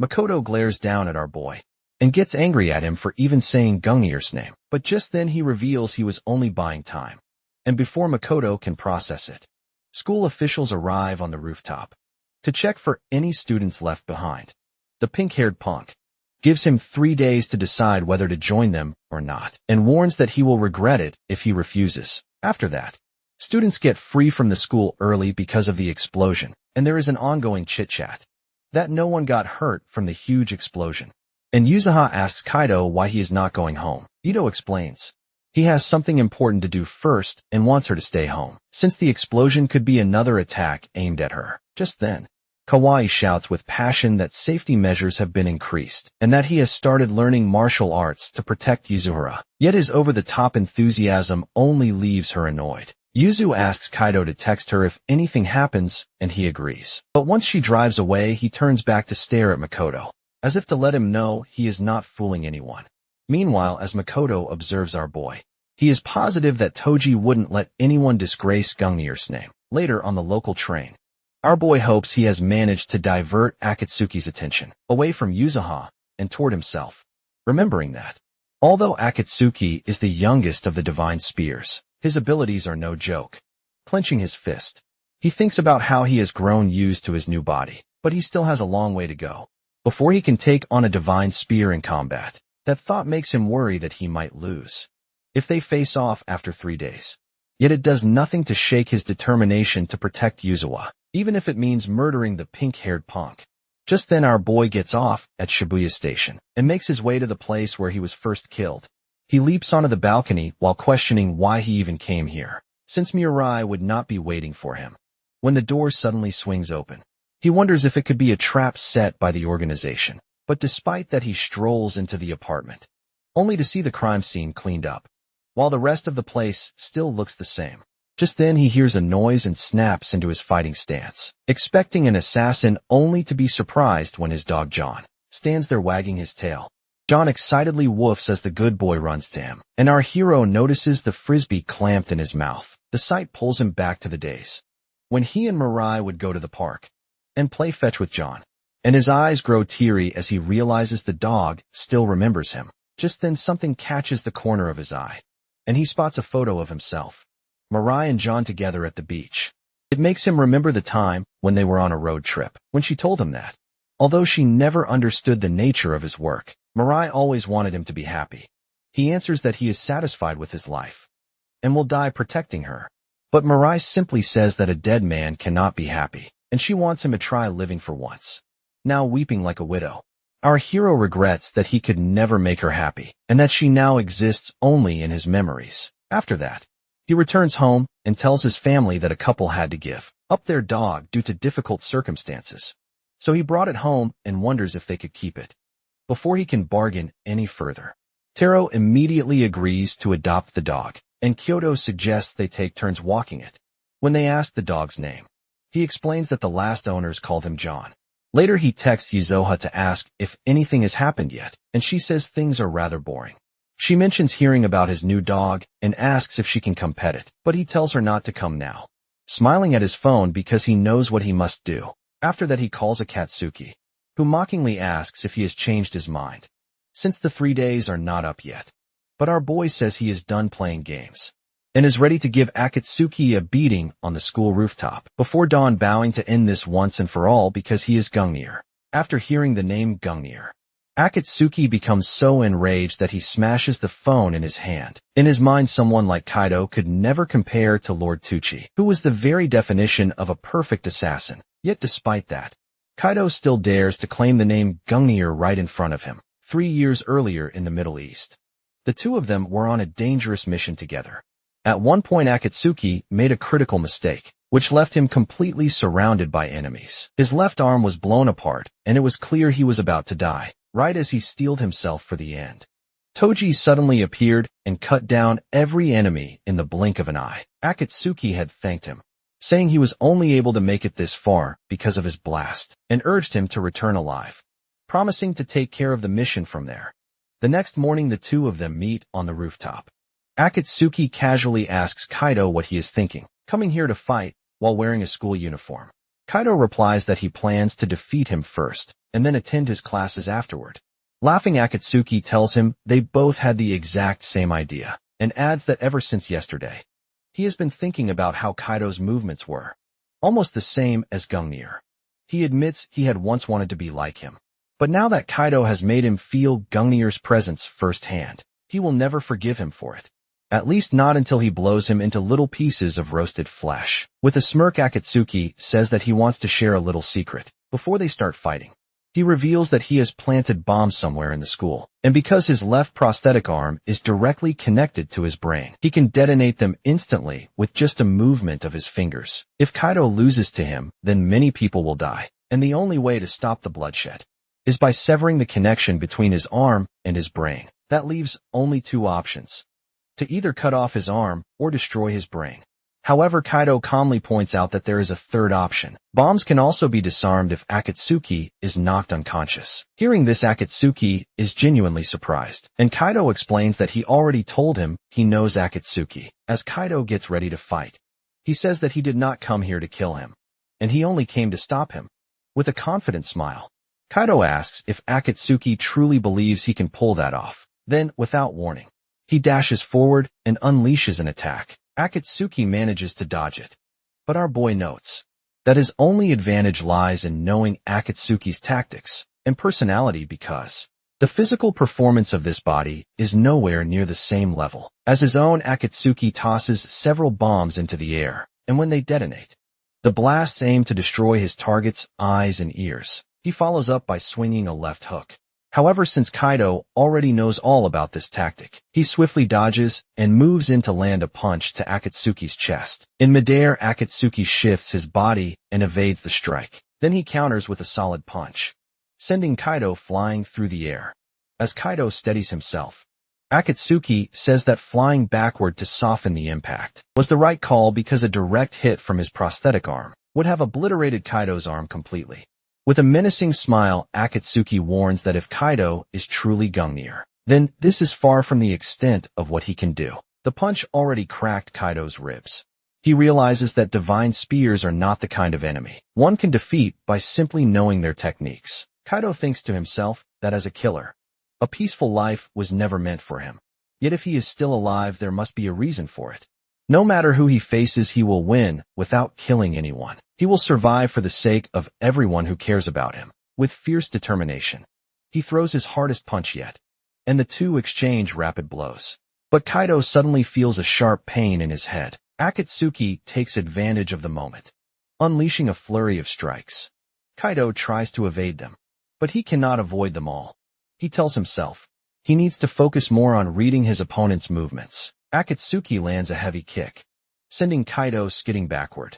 Makoto glares down at our boy and gets angry at him for even saying Gungnir's name. But just then he reveals he was only buying time, and before Makoto can process it, school officials arrive on the rooftop to check for any students left behind. The pink-haired punk gives him 3 days to decide whether to join them or not, and warns that he will regret it if he refuses. After that, students get free from the school early because of the explosion, and there is an ongoing chit-chat that no one got hurt from the huge explosion. And Yuzuha asks Kaido why he is not going home. Ito explains he has something important to do first and wants her to stay home, since the explosion could be another attack aimed at her. Just then, Kawaii shouts with passion that safety measures have been increased and that he has started learning martial arts to protect Yuzuhara. Yet his over-the-top enthusiasm only leaves her annoyed. Yuzu asks Kaido to text her if anything happens, and he agrees. But once she drives away, he turns back to stare at Makoto, as if to let him know he is not fooling anyone. Meanwhile, as Makoto observes our boy, he is positive that Toji wouldn't let anyone disgrace Gungnir's name. Later on the local train, our boy hopes he has managed to divert Akatsuki's attention away from Yuzuha and toward himself, remembering that although Akatsuki is the youngest of the Divine Spears, his abilities are no joke. Clenching his fist, he thinks about how he has grown used to his new body, but he still has a long way to go before he can take on a Divine Spear in combat. That thought makes him worry that he might lose if they face off after 3 days. Yet it does nothing to shake his determination to protect Yuzuha, even if it means murdering the pink-haired punk. Just then our boy gets off at Shibuya Station and makes his way to the place where he was first killed. He leaps onto the balcony while questioning why he even came here, since Mirai would not be waiting for him. When the door suddenly swings open, he wonders if it could be a trap set by the organization. But despite that, he strolls into the apartment, only to see the crime scene cleaned up, while the rest of the place still looks the same. Just then he hears a noise and snaps into his fighting stance, expecting an assassin only to be surprised when his dog John stands there wagging his tail. John excitedly woofs as the good boy runs to him, and our hero notices the frisbee clamped in his mouth. The sight pulls him back to the days when he and Mirai would go to the park and play fetch with John, and his eyes grow teary as he realizes the dog still remembers him. Just then something catches the corner of his eye, and he spots a photo of himself, Mirai and John together at the beach. It makes him remember the time when they were on a road trip, when she told him that, although she never understood the nature of his work, Mirai always wanted him to be happy. He answers that he is satisfied with his life and will die protecting her. But Mirai simply says that a dead man cannot be happy, and she wants him to try living for once. Now weeping like a widow, our hero regrets that he could never make her happy, and that she now exists only in his memories. After that, he returns home and tells his family that a couple had to give up their dog due to difficult circumstances. So he brought it home and wonders if they could keep it. Before he can bargain any further, Taro immediately agrees to adopt the dog, and Kyoto suggests they take turns walking it. When they ask the dog's name, he explains that the last owners called him John. Later he texts Yuzoha to ask if anything has happened yet, and she says things are rather boring. She mentions hearing about his new dog and asks if she can come pet it, but he tells her not to come now, smiling at his phone because he knows what he must do. After that he calls Akatsuki, who mockingly asks if he has changed his mind, since the 3 days are not up yet. But our boy says he is done playing games and is ready to give Akatsuki a beating on the school rooftop, before Dawn bowing to end this once and for all because he is Gungnir. After hearing the name Gungnir, Akatsuki becomes so enraged that he smashes the phone in his hand. In his mind, someone like Kaido could never compare to Lord Tucci, who was the very definition of a perfect assassin. Yet despite that, Kaido still dares to claim the name Gungnir right in front of him. 3 years earlier in the Middle East, the two of them were on a dangerous mission together. At one point Akatsuki made a critical mistake, which left him completely surrounded by enemies. His left arm was blown apart, and it was clear he was about to die, right as he steeled himself for the end. Toji suddenly appeared and cut down every enemy in the blink of an eye. Akatsuki had thanked him, saying he was only able to make it this far because of his blast, and urged him to return alive, promising to take care of the mission from there. The next morning the two of them meet on the rooftop. Akatsuki casually asks Kaido what he is thinking, coming here to fight while wearing a school uniform. Kaido replies that he plans to defeat him first, and then attend his classes afterward. Laughing, Akatsuki tells him they both had the exact same idea, and adds that ever since yesterday, he has been thinking about how Kaido's movements were almost the same as Gungnir. He admits he had once wanted to be like him, but now that Kaido has made him feel Gungnir's presence firsthand, he will never forgive him for it. At least not until he blows him into little pieces of roasted flesh. With a smirk, Akatsuki says that he wants to share a little secret before they start fighting. He reveals that he has planted bombs somewhere in the school, and because his left prosthetic arm is directly connected to his brain, he can detonate them instantly with just a movement of his fingers. If Kaido loses to him, then many people will die, and the only way to stop the bloodshed is by severing the connection between his arm and his brain. That leaves only two options: to either cut off his arm or destroy his brain. However, Kaido calmly points out that there is a third option. Bombs can also be disarmed if Akatsuki is knocked unconscious. Hearing this, Akatsuki is genuinely surprised, and Kaido explains that he already told him he knows Akatsuki. As Kaido gets ready to fight, he says that he did not come here to kill him, and he only came to stop him. With a confident smile, Kaido asks if Akatsuki truly believes he can pull that off. Then, without warning, he dashes forward and unleashes an attack. Akatsuki manages to dodge it, but our boy notes that his only advantage lies in knowing Akatsuki's tactics and personality, because the physical performance of this body is nowhere near the same level as his own. Akatsuki tosses several bombs into the air, and when they detonate, the blasts aim to destroy his target's eyes and ears. He follows up by swinging a left hook. However, since Kaido already knows all about this tactic, he swiftly dodges and moves in to land a punch to Akatsuki's chest. In midair, Akatsuki shifts his body and evades the strike. Then he counters with a solid punch, sending Kaido flying through the air. As Kaido steadies himself, Akatsuki says that flying backward to soften the impact was the right call because a direct hit from his prosthetic arm would have obliterated Kaido's arm completely. With a menacing smile, Akatsuki warns that if Kaido is truly Gungnir, then this is far from the extent of what he can do. The punch already cracked Kaido's ribs. He realizes that divine spears are not the kind of enemy one can defeat by simply knowing their techniques. Kaido thinks to himself that as a killer, a peaceful life was never meant for him. Yet if he is still alive, there must be a reason for it. No matter who he faces, he will win without killing anyone. He will survive for the sake of everyone who cares about him. With fierce determination, he throws his hardest punch yet, and the two exchange rapid blows. But Kaido suddenly feels a sharp pain in his head. Akatsuki takes advantage of the moment, unleashing a flurry of strikes. Kaido tries to evade them, but he cannot avoid them all. He tells himself he needs to focus more on reading his opponent's movements. Akatsuki lands a heavy kick, sending Kaido skidding backward.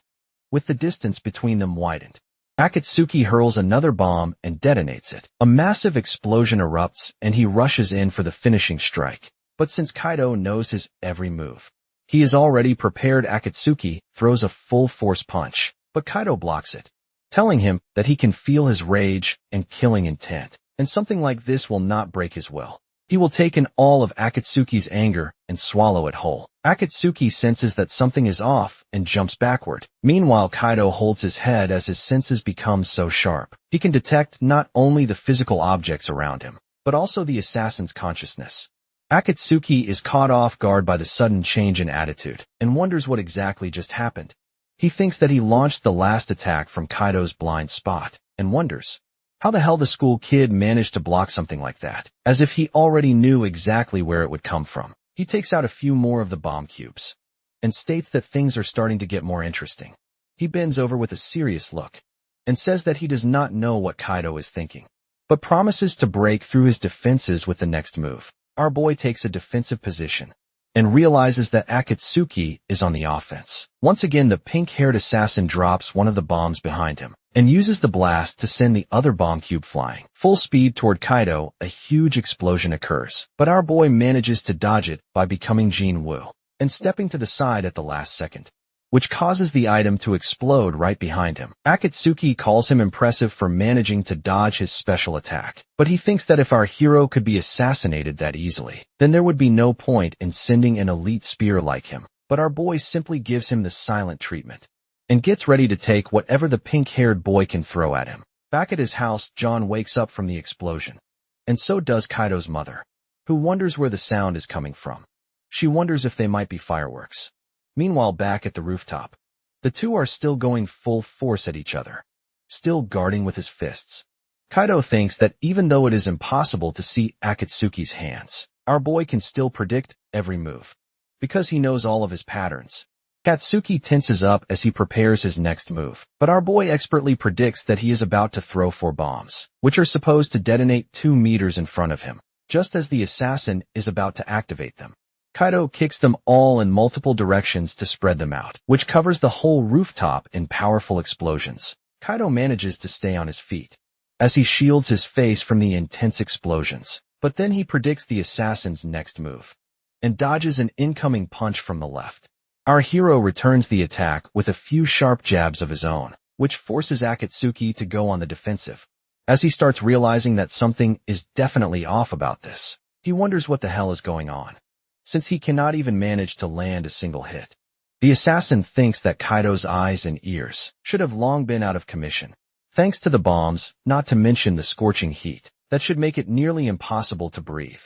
With the distance between them widened, Akatsuki hurls another bomb and detonates it. A massive explosion erupts, and he rushes in for the finishing strike. But since Kaido knows his every move, He is already prepared. Akatsuki throws a full-force punch, but Kaido blocks it, telling him that he can feel his rage and killing intent, and something like this will not break his will. He will take in all of Akatsuki's anger and swallow it whole. Akatsuki senses that something is off and jumps backward. Meanwhile, Kaido holds his head as his senses become so sharp. He can detect not only the physical objects around him, but also the assassin's consciousness. Akatsuki is caught off guard by the sudden change in attitude and wonders what exactly just happened. He thinks that he launched the last attack from Kaido's blind spot and wonders how the hell the school kid managed to block something like that, as if he already knew exactly where it would come from. He takes out a few more of the bomb cubes and states that things are starting to get more interesting. He bends over with a serious look and says that he does not know what Kaido is thinking, but promises to break through his defenses with the next move. Our boy takes a defensive position and realizes that Akatsuki is on the offense. Once again, the pink-haired assassin drops one of the bombs behind him and uses the blast to send the other bomb cube flying. Full speed toward Kaido, a huge explosion occurs, but our boy manages to dodge it by becoming Jinwoo and stepping to the side at the last second, which causes the item to explode right behind him. Akatsuki calls him impressive for managing to dodge his special attack, but he thinks that if our hero could be assassinated that easily, then there would be no point in sending an elite spear like him. But our boy simply gives him the silent treatment and gets ready to take whatever the pink-haired boy can throw at him. Back at his house, John wakes up from the explosion, and so does Kaido's mother, who wonders where the sound is coming from. She wonders if they might be fireworks. Meanwhile, back at the rooftop, the two are still going full force at each other, still guarding with his fists. Kaido thinks that even though it is impossible to see Akatsuki's hands, our boy can still predict every move, because he knows all of his patterns. Akatsuki tenses up as he prepares his next move, but our boy expertly predicts that he is about to throw 4 bombs, which are supposed to detonate 2 meters in front of him, just as the assassin is about to activate them. Kaido kicks them all in multiple directions to spread them out, which covers the whole rooftop in powerful explosions. Kaido manages to stay on his feet as he shields his face from the intense explosions, but then he predicts the assassin's next move and dodges an incoming punch from the left. Our hero returns the attack with a few sharp jabs of his own, which forces Akatsuki to go on the defensive. As he starts realizing that something is definitely off about this, he wonders what the hell is going on, since he cannot even manage to land a single hit. The assassin thinks that Kaido's eyes and ears should have long been out of commission, thanks to the bombs, not to mention the scorching heat that should make it nearly impossible to breathe.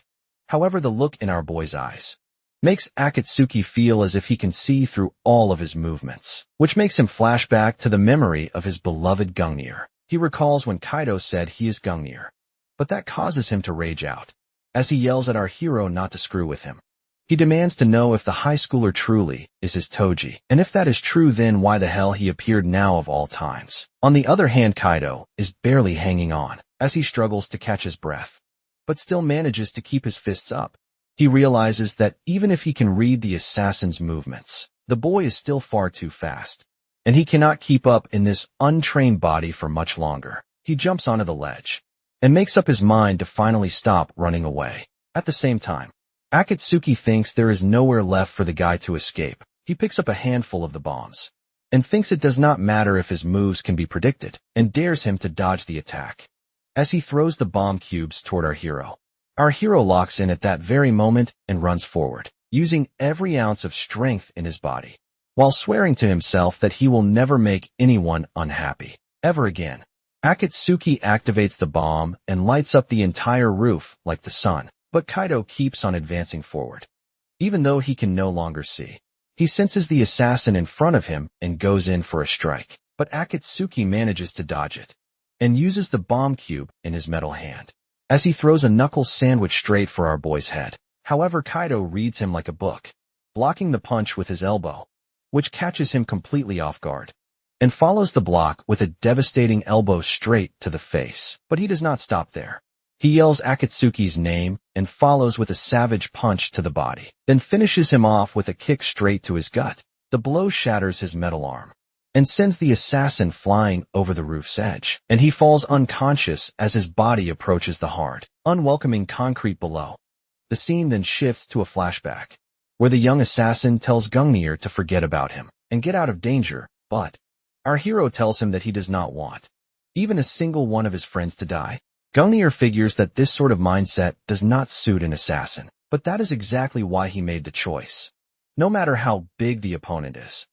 However, the look in our boy's eyes makes Akatsuki feel as if he can see through all of his movements, which makes him flash back to the memory of his beloved Gungnir. He recalls when Kaido said he is Gungnir, but that causes him to rage out, as he yells at our hero not to screw with him. He demands to know if the high schooler truly is his Toji, and if that is true, then why the hell he appeared now of all times. On the other hand, Kaido is barely hanging on as he struggles to catch his breath, but still manages to keep his fists up. He realizes that even if he can read the assassin's movements, the boy is still far too fast, and he cannot keep up in this untrained body for much longer. He jumps onto the ledge and makes up his mind to finally stop running away. At the same time, Akatsuki thinks there is nowhere left for the guy to escape. He picks up a handful of the bombs and thinks it does not matter if his moves can be predicted, and dares him to dodge the attack. As he throws the bomb cubes toward our hero locks in at that very moment and runs forward, using every ounce of strength in his body, while swearing to himself that he will never make anyone unhappy, ever again. Akatsuki activates the bomb and lights up the entire roof like the sun, but Kaido keeps on advancing forward. Even though he can no longer see, he senses the assassin in front of him and goes in for a strike, but Akatsuki manages to dodge it and uses the bomb cube in his metal hand as he throws a knuckle sandwich straight for our boy's head. However, Kaido reads him like a book, blocking the punch with his elbow, which catches him completely off guard, and follows the block with a devastating elbow straight to the face. But he does not stop there. He yells Akatsuki's name and follows with a savage punch to the body, then finishes him off with a kick straight to his gut. The blow shatters his metal arm and sends the assassin flying over the roof's edge, and he falls unconscious as his body approaches the hard, unwelcoming concrete below. The scene then shifts to a flashback, where the young assassin tells Gungnir to forget about him and get out of danger, but our hero tells him that he does not want even a single one of his friends to die. Gungnir figures that this sort of mindset does not suit an assassin, but that is exactly why he made the choice. No matter how big the opponent is,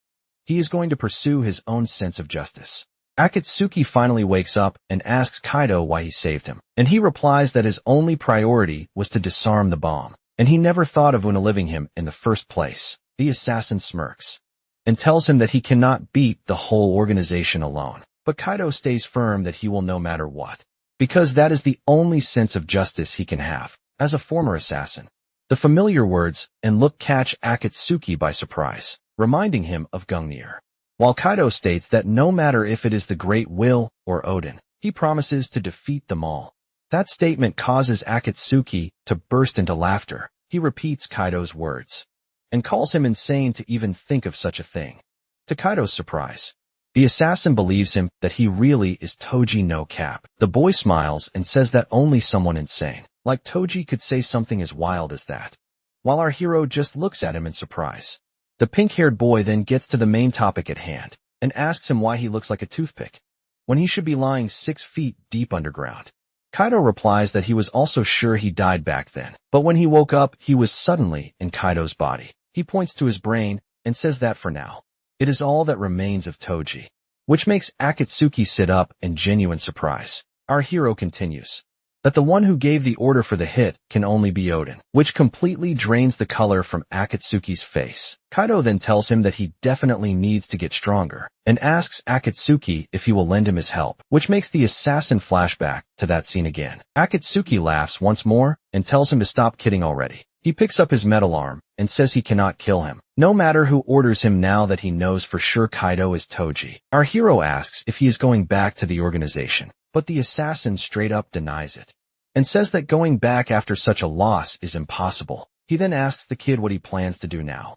he is going to pursue his own sense of justice. Akatsuki finally wakes up and asks Kaido why he saved him, and he replies that his only priority was to disarm the bomb, and he never thought of unaliving him in the first place. The assassin smirks and tells him that he cannot beat the whole organization alone, but Kaido stays firm that he will no matter what, because that is the only sense of justice he can have as a former assassin. The familiar words and look catch Akatsuki by surprise, reminding him of Gungnir. While Kaido states that no matter if it is the Great Will or Odin, he promises to defeat them all. That statement causes Akatsuki to burst into laughter. He repeats Kaido's words and calls him insane to even think of such a thing. To Kaido's surprise, the assassin believes him that he really is Toji no Cap. The boy smiles and says that only someone insane like Toji could say something as wild as that, while our hero just looks at him in surprise. The pink-haired boy then gets to the main topic at hand and asks him why he looks like a toothpick when he should be lying 6 feet deep underground. Kaido replies that he was also sure he died back then, but when he woke up, he was suddenly in Kaido's body. He points to his brain and says that for now, it is all that remains of Toji, which makes Akatsuki sit up in genuine surprise. Our hero continues that the one who gave the order for the hit can only be Odin, which completely drains the color from Akatsuki's face. Kaido then tells him that he definitely needs to get stronger, and asks Akatsuki if he will lend him his help, which makes the assassin flashback to that scene again. Akatsuki laughs once more and tells him to stop kidding already. He picks up his metal arm and says he cannot kill him, no matter who orders him now that he knows for sure Kaido is Toji. Our hero asks if he is going back to the organization, but the assassin straight up denies it and says that going back after such a loss is impossible. He then asks the kid what he plans to do now,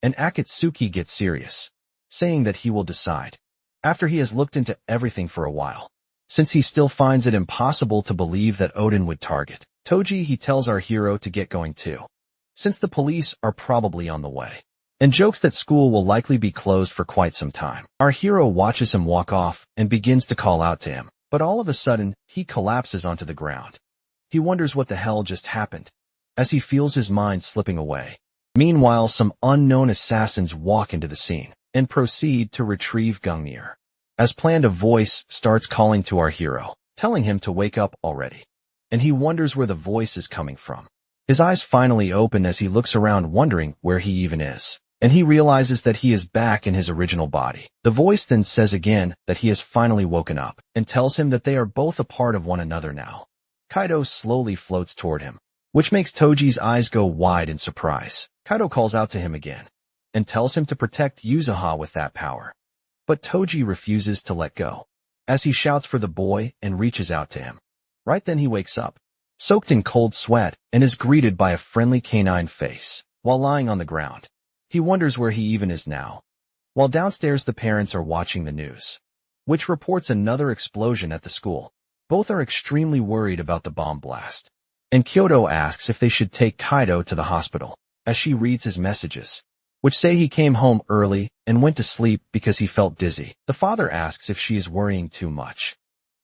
and Akatsuki gets serious, saying that he will decide after he has looked into everything for a while. Since he still finds it impossible to believe that Odin would target Toji, he tells our hero to get going too, since the police are probably on the way, and jokes that school will likely be closed for quite some time. Our hero watches him walk off and begins to call out to him, but all of a sudden, he collapses onto the ground. He wonders what the hell just happened, as he feels his mind slipping away. Meanwhile, some unknown assassins walk into the scene and proceed to retrieve Gungnir. As planned, a voice starts calling to our hero, telling him to wake up already, and he wonders where the voice is coming from. His eyes finally open as he looks around wondering where he even is, and he realizes that he is back in his original body. The voice then says again that he has finally woken up and tells him that they are both a part of one another now. Kaido slowly floats toward him, which makes Toji's eyes go wide in surprise. Kaido calls out to him again and tells him to protect Yuzuha with that power, but Toji refuses to let go as he shouts for the boy and reaches out to him. Right then he wakes up, soaked in cold sweat, and is greeted by a friendly canine face while lying on the ground. He wonders where he even is now. While downstairs, the parents are watching the news, which reports another explosion at the school. Both are extremely worried about the bomb blast, and Kyoto asks if they should take Kaido to the hospital, as she reads his messages, which say he came home early and went to sleep because he felt dizzy. The father asks if she is worrying too much,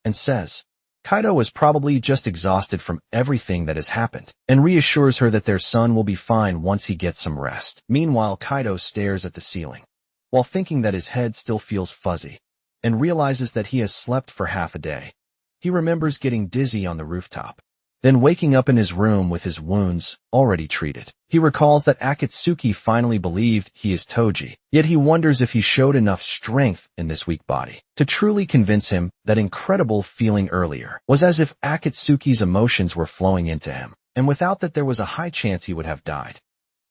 and says Kaido is probably just exhausted from everything that has happened, and reassures her that their son will be fine once he gets some rest. Meanwhile, Kaido stares at the ceiling, while thinking that his head still feels fuzzy, and realizes that he has slept for half a day. He remembers getting dizzy on the rooftop, then waking up in his room with his wounds already treated. He recalls that Akatsuki finally believed he is Toji, yet he wonders if he showed enough strength in this weak body to truly convince him that incredible feeling earlier was as if Akatsuki's emotions were flowing into him, and without that there was a high chance he would have died.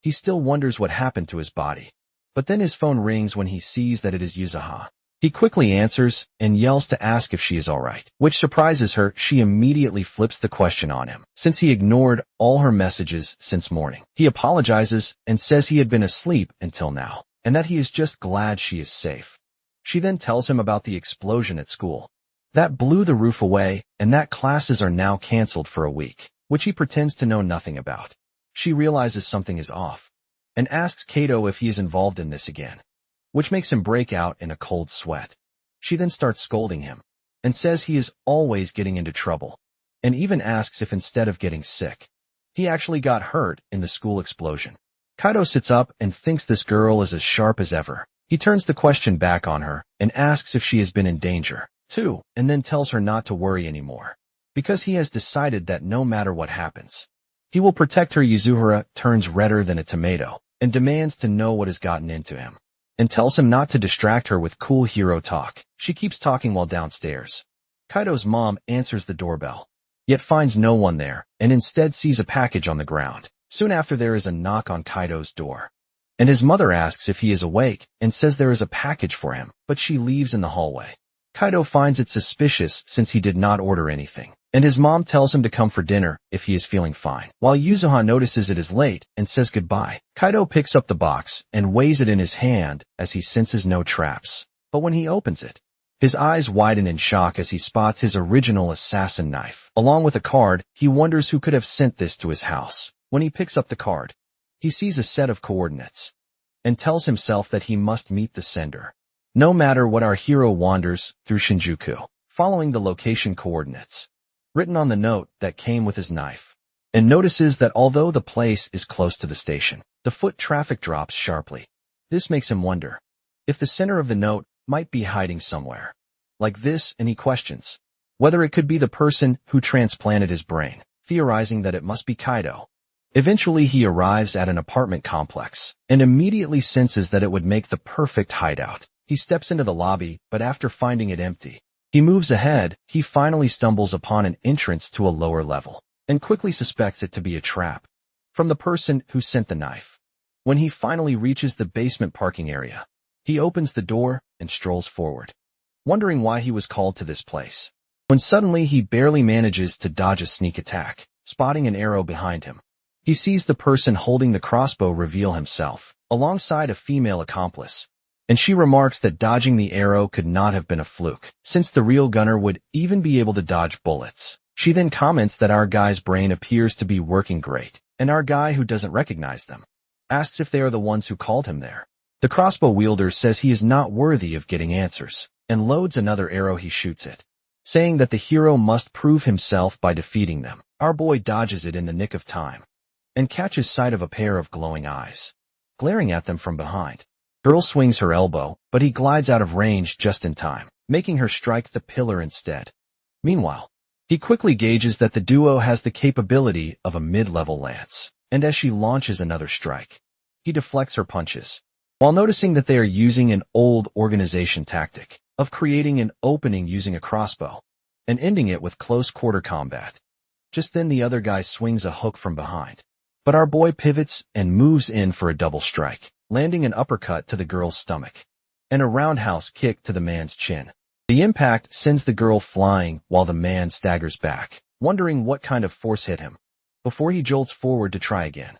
He still wonders what happened to his body, but then his phone rings when he sees that it is Yuzuha. He quickly answers and yells to ask if she is alright, which surprises her. She immediately flips the question on him, since he ignored all her messages since morning. He apologizes and says he had been asleep until now, and that he is just glad she is safe. She then tells him about the explosion at school that blew the roof away, and that classes are now canceled for a week, which he pretends to know nothing about. She realizes something is off, and asks Kato if he is involved in this again, which makes him break out in a cold sweat. She then starts scolding him and says he is always getting into trouble, and even asks if instead of getting sick, he actually got hurt in the school explosion. Kaito sits up and thinks this girl is as sharp as ever. He turns the question back on her and asks if she has been in danger, too, and then tells her not to worry anymore, because he has decided that no matter what happens, he will protect her. Yuzuhara turns redder than a tomato and demands to know what has gotten into him, and tells him not to distract her with cool hero talk. She keeps talking while downstairs. Kaito's mom answers the doorbell, yet finds no one there, and instead sees a package on the ground. Soon after, there is a knock on Kaito's door, and his mother asks if he is awake and says there is a package for him, but she leaves in the hallway. Kaito finds it suspicious since he did not order anything, and his mom tells him to come for dinner if he is feeling fine. While Yuzuha notices it is late and says goodbye, Kaito picks up the box and weighs it in his hand as he senses no traps. But when he opens it, his eyes widen in shock as he spots his original assassin knife. Along with a card, he wonders who could have sent this to his house. When he picks up the card, he sees a set of coordinates and tells himself that he must meet the sender. No matter what, our hero wanders through Shinjuku, following the location coordinates written on the note that came with his knife, and notices that although the place is close to the station, the foot traffic drops sharply. This makes him wonder if the sender of the note might be hiding somewhere like this, and he questions whether it could be the person who transplanted his brain, theorizing that it must be Kaito. Eventually, he arrives at an apartment complex and immediately senses that it would make the perfect hideout. He steps into the lobby, but after finding it empty, he moves ahead. He finally stumbles upon an entrance to a lower level and quickly suspects it to be a trap from the person who sent the knife. When he finally reaches the basement parking area, he opens the door and strolls forward, wondering why he was called to this place, when suddenly he barely manages to dodge a sneak attack, spotting an arrow behind him. He sees the person holding the crossbow reveal himself, alongside a female accomplice, and she remarks that dodging the arrow could not have been a fluke, since the real gunner would even be able to dodge bullets. She then comments that our guy's brain appears to be working great, and our guy, who doesn't recognize them, asks if they are the ones who called him there. The crossbow wielder says he is not worthy of getting answers, and loads another arrow. He shoots it, saying that the hero must prove himself by defeating them. Our boy dodges it in the nick of time, and catches sight of a pair of glowing eyes glaring at them from behind. Girl swings her elbow, but he glides out of range just in time, making her strike the pillar instead. Meanwhile, he quickly gauges that the duo has the capability of a mid-level lance, and as she launches another strike, he deflects her punches, while noticing that they are using an old organization tactic of creating an opening using a crossbow and ending it with close-quarter combat. Just then, the other guy swings a hook from behind, but our boy pivots and moves in for a double strike, landing an uppercut to the girl's stomach and a roundhouse kick to the man's chin. The impact sends the girl flying while the man staggers back, wondering what kind of force hit him, before he jolts forward to try again.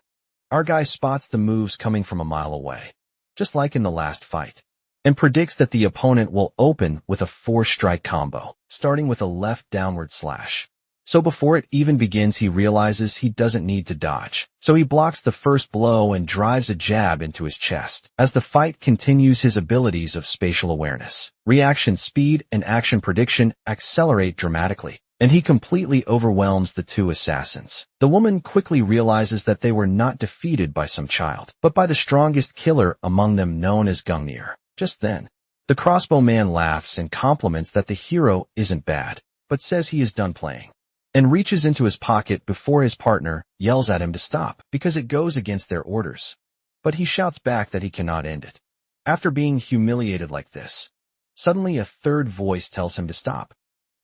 Our guy spots the moves coming from a mile away, just like in the last fight, and predicts that the opponent will open with a 4-strike combo, starting with a left downward slash. So before it even begins, he realizes he doesn't need to dodge. So he blocks the first blow and drives a jab into his chest. As the fight continues, his abilities of spatial awareness, reaction speed, and action prediction accelerate dramatically, and he completely overwhelms the two assassins. The woman quickly realizes that they were not defeated by some child, but by the strongest killer among them, known as NgocMy. Just then, the crossbow man laughs and compliments that the hero isn't bad, but says he is done playing, and reaches into his pocket before his partner yells at him to stop because it goes against their orders. But he shouts back that he cannot end it. After being humiliated like this, suddenly a third voice tells him to stop,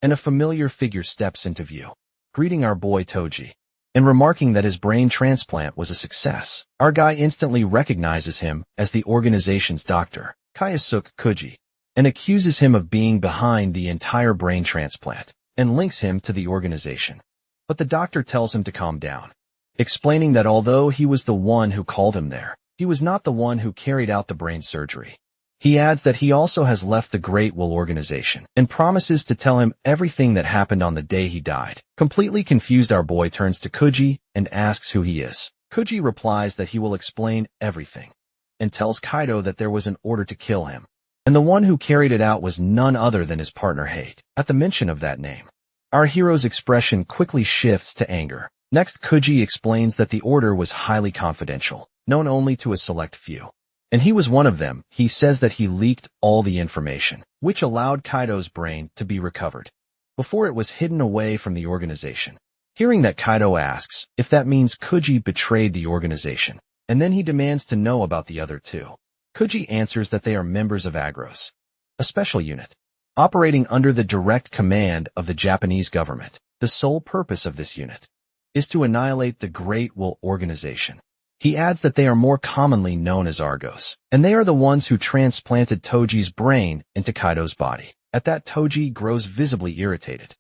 and a familiar figure steps into view, greeting our boy Toji, and remarking that his brain transplant was a success. Our guy instantly recognizes him as the organization's doctor, Kyosuke Kuji, and accuses him of being behind the entire brain transplant, and links him to the organization. But the doctor tells him to calm down, explaining that although he was the one who called him there, he was not the one who carried out the brain surgery. He adds that he also has left the Great Wall organization, and promises to tell him everything that happened on the day he died. Completely confused, our boy turns to Kuji and asks who he is, Kuji replies that he will explain everything and tells Kaido that there was an order to kill him, and the one who carried it out was none other than his partner Hate. At the mention of that name, our hero's expression quickly shifts to anger. Next, Kuji explains that the order was highly confidential, known only to a select few, and he was one of them. He says that he leaked all the information, which allowed Kaido's brain to be recovered before it was hidden away from the organization. Hearing that, Kaido asks if that means Kuji betrayed the organization, and then he demands to know about the other two. Kuji answers that they are members of Agros, a special unit operating under the direct command of the Japanese government. The sole purpose of this unit is to annihilate the Great Will Organization. He adds that they are more commonly known as Argos, and they are the ones who transplanted Toji's brain into Kaido's body. At that, Toji grows visibly irritated.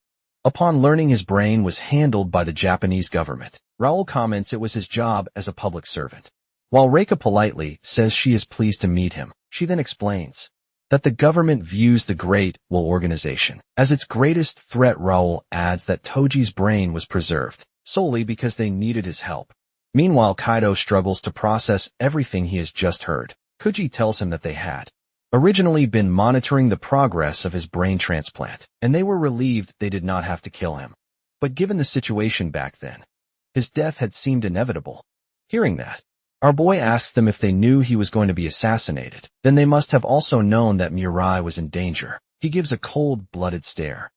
Upon learning his brain was handled by the Japanese government, Raoul comments it was his job as a public servant. While Reika politely says she is pleased to meet him, she then explains that the government views the Great Will Organization as its greatest threat. Raoul adds that Toji's brain was preserved solely because they needed his help. Meanwhile, Kaido struggles to process everything he has just heard. Kuji tells him that they had originally been monitoring the progress of his brain transplant, and they were relieved they did not have to kill him. But given the situation back then, his death had seemed inevitable. Hearing that, our boy asks them if they knew he was going to be assassinated. Then they must have also known that Mirai was in danger. He gives a cold-blooded stare,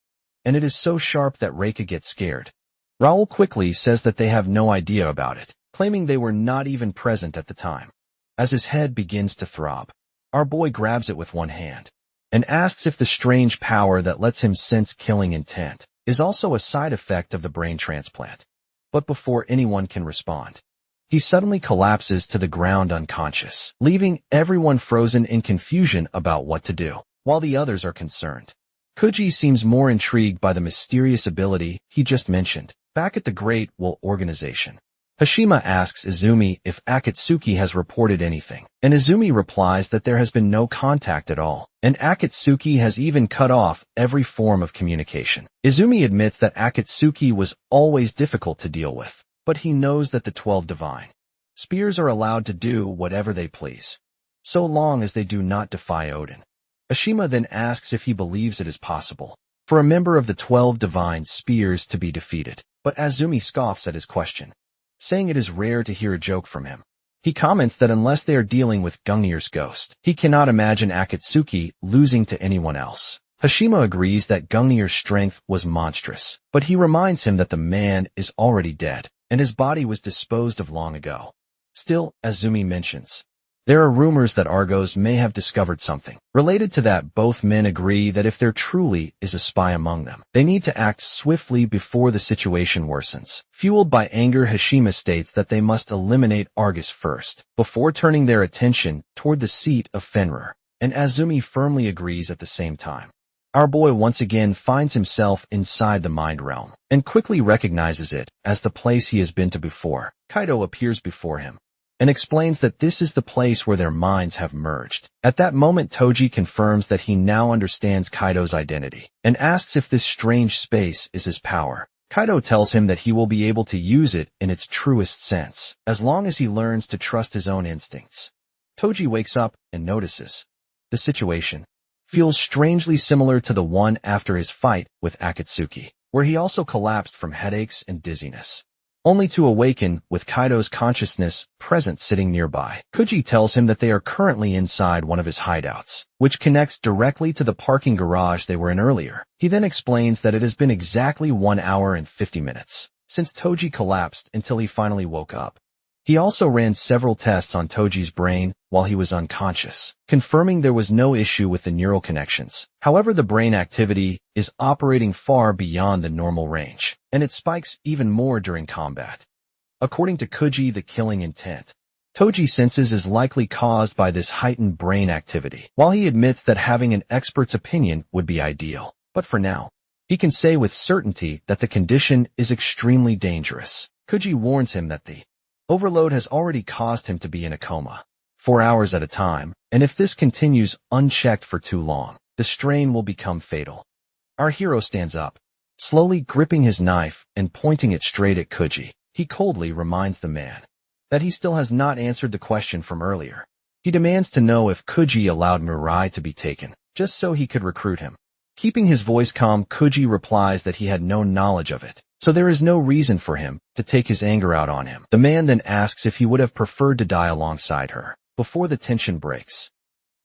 and it is so sharp that Reika gets scared. Raoul quickly says that they have no idea about it, claiming they were not even present at the time. As his head begins to throb, our boy grabs it with one hand and asks if the strange power that lets him sense killing intent is also a side effect of the brain transplant. But before anyone can respond, he suddenly collapses to the ground unconscious, leaving everyone frozen in confusion about what to do, while the others are concerned. Kuji seems more intrigued by the mysterious ability he just mentioned. Back at the Great Will Organization, Hashima asks Izumi if Akatsuki has reported anything, and Izumi replies that there has been no contact at all, and Akatsuki has even cut off every form of communication. Izumi admits that Akatsuki was always difficult to deal with, but he knows that the 12 Divine Spears are allowed to do whatever they please, so long as they do not defy Odin. Hashima then asks if he believes it is possible for a member of the 12 Divine Spears to be defeated, but Azumi scoffs at his question, saying it is rare to hear a joke from him. He comments that unless they are dealing with Gungnir's ghost, he cannot imagine Akatsuki losing to anyone else. Hashima agrees that Gungnir's strength was monstrous, but he reminds him that the man is already dead, and his body was disposed of long ago. Still, Azumi mentions, there are rumors that Argos may have discovered something. Related to that, both men agree that if there truly is a spy among them, they need to act swiftly before the situation worsens. Fueled by anger, Hashima states that they must eliminate Argus first, before turning their attention toward the seat of Fenrir, and Azumi firmly agrees at the same time. Our boy once again finds himself inside the mind realm, and quickly recognizes it as the place he has been to before. Kaido appears before him and explains that this is the place where their minds have merged. At that moment, Toji confirms that he now understands Kaido's identity, and asks if this strange space is his power. Kaido tells him that he will be able to use it in its truest sense, as long as he learns to trust his own instincts. Toji wakes up and notices the situation feels strangely similar to the one after his fight with Akatsuki, where he also collapsed from headaches and dizziness, only to awaken with Kaido's consciousness present sitting nearby. Kuji tells him that they are currently inside one of his hideouts, which connects directly to the parking garage they were in earlier. He then explains that it has been exactly 1 hour and 50 minutes since Toji collapsed until he finally woke up. He also ran several tests on Toji's brain while he was unconscious, confirming there was no issue with the neural connections. However, the brain activity is operating far beyond the normal range, and it spikes even more during combat. According to Kuji, the killing intent Toji senses is likely caused by this heightened brain activity, while he admits that having an expert's opinion would be ideal. But for now, he can say with certainty that the condition is extremely dangerous. Kuji warns him that the overload has already caused him to be in a coma 4 hours at a time, and if this continues unchecked for too long, the strain will become fatal. Our hero stands up, slowly gripping his knife and pointing it straight at Kuji. He coldly reminds the man that he still has not answered the question from earlier. He demands to know if Kuji allowed Mirai to be taken, just so he could recruit him. Keeping his voice calm, Kuji replies that he had no knowledge of it, so there is no reason for him to take his anger out on him. The man then asks if he would have preferred to die alongside her. Before the tension breaks,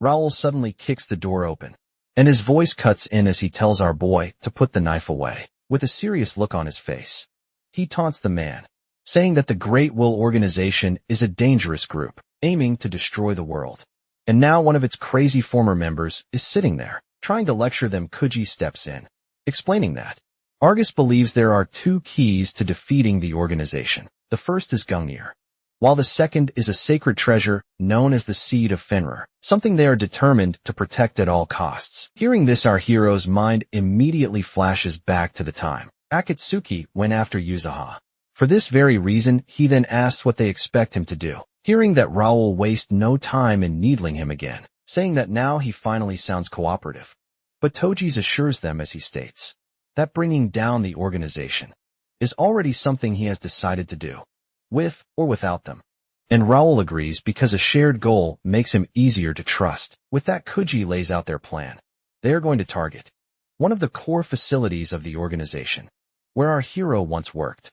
Raoul suddenly kicks the door open, and his voice cuts in as he tells our boy to put the knife away. With a serious look on his face, he taunts the man, saying that the Great Will Organization is a dangerous group, aiming to destroy the world. And now one of its crazy former members is sitting there, trying to lecture them. Kuji steps in, explaining that Argus believes there are two keys to defeating the organization. The first is Gungnir, while the second is a sacred treasure known as the Seed of Fenrir, something they are determined to protect at all costs. Hearing this, our hero's mind immediately flashes back to the time Akatsuki went after Yuzuha. For this very reason, he then asks what they expect him to do. Hearing that, Raoul wastes no time in needling him again, saying that now he finally sounds cooperative. But Toji assures them, as he states, that bringing down the organization is already something he has decided to do, with or without them. And Raoul agrees because a shared goal makes him easier to trust. With that, Kuji lays out their plan. They are going to target one of the core facilities of the organization, where our hero once worked.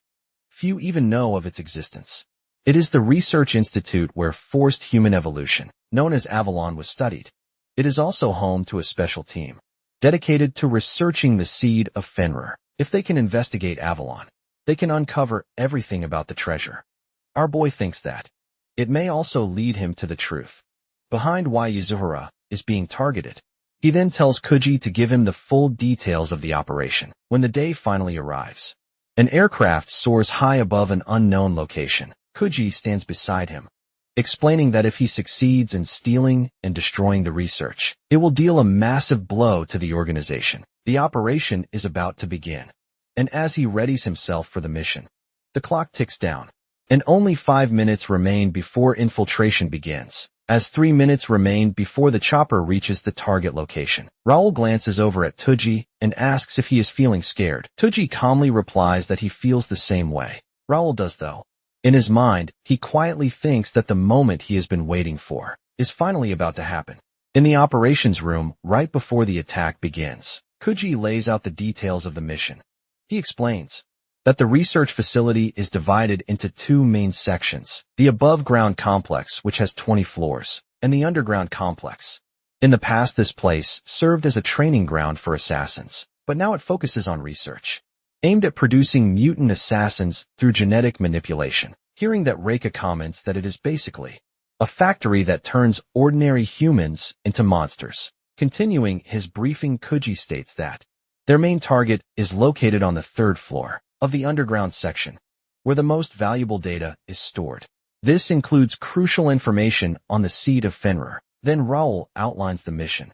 Few even know of its existence. It is the research institute where forced human evolution, known as Avalon, was studied. It is also home to a special team dedicated to researching the Seed of Fenrir. If they can investigate Avalon, they can uncover everything about the treasure. Our boy thinks that it may also lead him to the truth behind why Yuzuhara is being targeted. He then tells Kuji to give him the full details of the operation. When the day finally arrives, an aircraft soars high above an unknown location. Kuji stands beside him, explaining that if he succeeds in stealing and destroying the research, it will deal a massive blow to the organization. The operation is about to begin, and as he readies himself for the mission, the clock ticks down, and only 5 minutes remain before infiltration begins. As 3 minutes remain before the chopper reaches the target location, Raoul glances over at Toji and asks if he is feeling scared. Toji calmly replies that he feels the same way. Raoul does, though. In his mind, he quietly thinks that the moment he has been waiting for is finally about to happen. In the operations room, right before the attack begins, Kuji lays out the details of the mission. He explains that the research facility is divided into 2 main sections: the above-ground complex, which has 20 floors, and the underground complex. In the past, this place served as a training ground for assassins, but now it focuses on research, aimed at producing mutant assassins through genetic manipulation. Hearing that, Reika comments that it is basically a factory that turns ordinary humans into monsters. Continuing his briefing, Kuji states that their main target is located on the 3rd floor of the underground section, where the most valuable data is stored. This includes crucial information on the Seed of Fenrir. Then Raoul outlines the mission.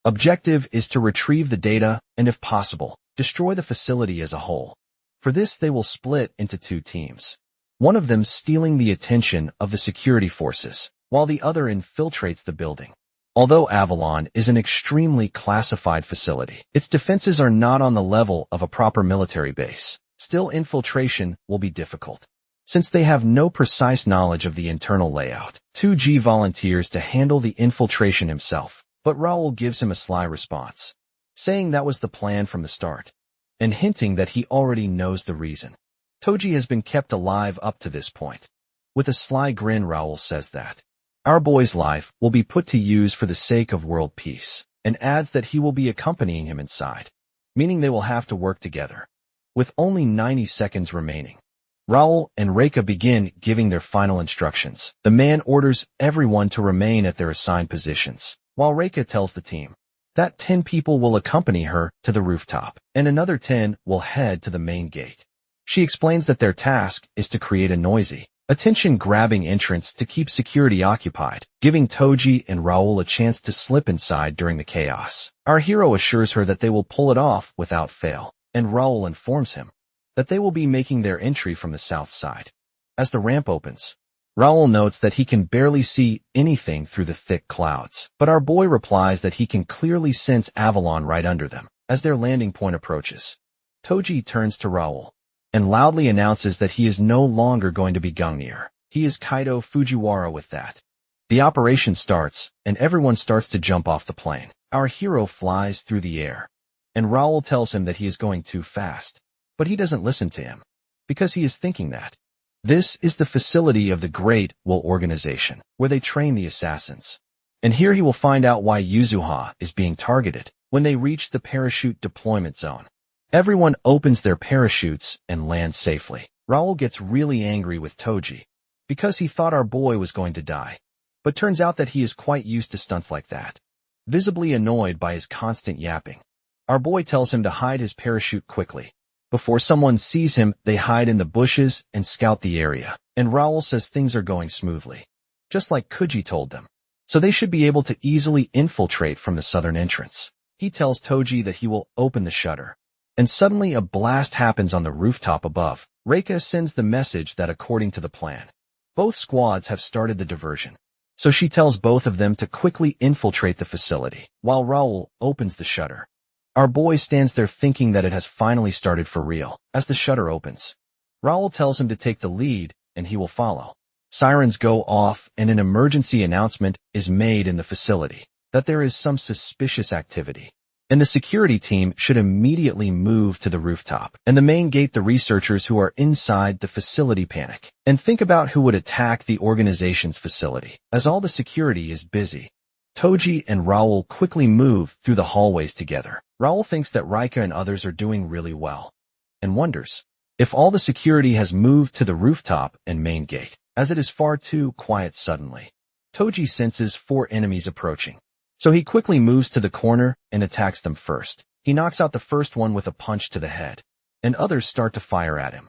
Objective is to retrieve the data and, if possible, destroy the facility as a whole. For this, they will split into 2 teams, one of them stealing the attention of the security forces, while the other infiltrates the building. Although Avalon is an extremely classified facility, its defenses are not on the level of a proper military base. Still, infiltration will be difficult, since they have no precise knowledge of the internal layout. 2G volunteers to handle the infiltration himself, but Raoul gives him a sly response, saying that was the plan from the start, and hinting that he already knows the reason Toji has been kept alive up to this point. With a sly grin, Raoul says that our boy's life will be put to use for the sake of world peace, and adds that he will be accompanying him inside, meaning they will have to work together. With only 90 seconds remaining, Raoul and Reika begin giving their final instructions. The man orders everyone to remain at their assigned positions, while Reika tells the team that 10 people will accompany her to the rooftop, and another 10 will head to the main gate. She explains that their task is to create a noisy, attention-grabbing entrance to keep security occupied, giving Toji and Raoul a chance to slip inside during the chaos. Our hero assures her that they will pull it off without fail, and Raoul informs him that they will be making their entry from the south side. As the ramp opens, Raoul notes that he can barely see anything through the thick clouds, but our boy replies that he can clearly sense Avalon right under them. As their landing point approaches, Toji turns to Raoul and loudly announces that he is no longer going to be Gungnir. He is Kaido Fujiwara with that. The operation starts, and everyone starts to jump off the plane. Our hero flies through the air, and Raoul tells him that he is going too fast. But he doesn't listen to him, because he is thinking that this is the facility of the Great Will Organization, where they train the assassins. And here he will find out why Yuzuha is being targeted. When they reach the parachute deployment zone, everyone opens their parachutes and lands safely. Raoul gets really angry with Toji, because he thought our boy was going to die. But turns out that he is quite used to stunts like that. Visibly annoyed by his constant yapping, our boy tells him to hide his parachute quickly. Before someone sees him, they hide in the bushes and scout the area. And Raoul says things are going smoothly, just like Kuji told them. So they should be able to easily infiltrate from the southern entrance. He tells Toji that he will open the shutter. And suddenly a blast happens on the rooftop above. Reika sends the message that according to the plan, both squads have started the diversion. So she tells both of them to quickly infiltrate the facility, while Raoul opens the shutter. Our boy stands there thinking that it has finally started for real. As the shutter opens, Raoul tells him to take the lead, and he will follow. Sirens go off, and an emergency announcement is made in the facility that there is some suspicious activity. And the security team should immediately move to the rooftop. And the main gate, the researchers who are inside the facility panic and think about who would attack the organization's facility, as all the security is busy. Toji and Raoul quickly move through the hallways together. Raoul thinks that Reika and others are doing really well, and wonders if all the security has moved to the rooftop and main gate, as it is far too quiet suddenly. Toji senses 4 enemies approaching. So he quickly moves to the corner and attacks them first. He knocks out the first one with a punch to the head, and others start to fire at him.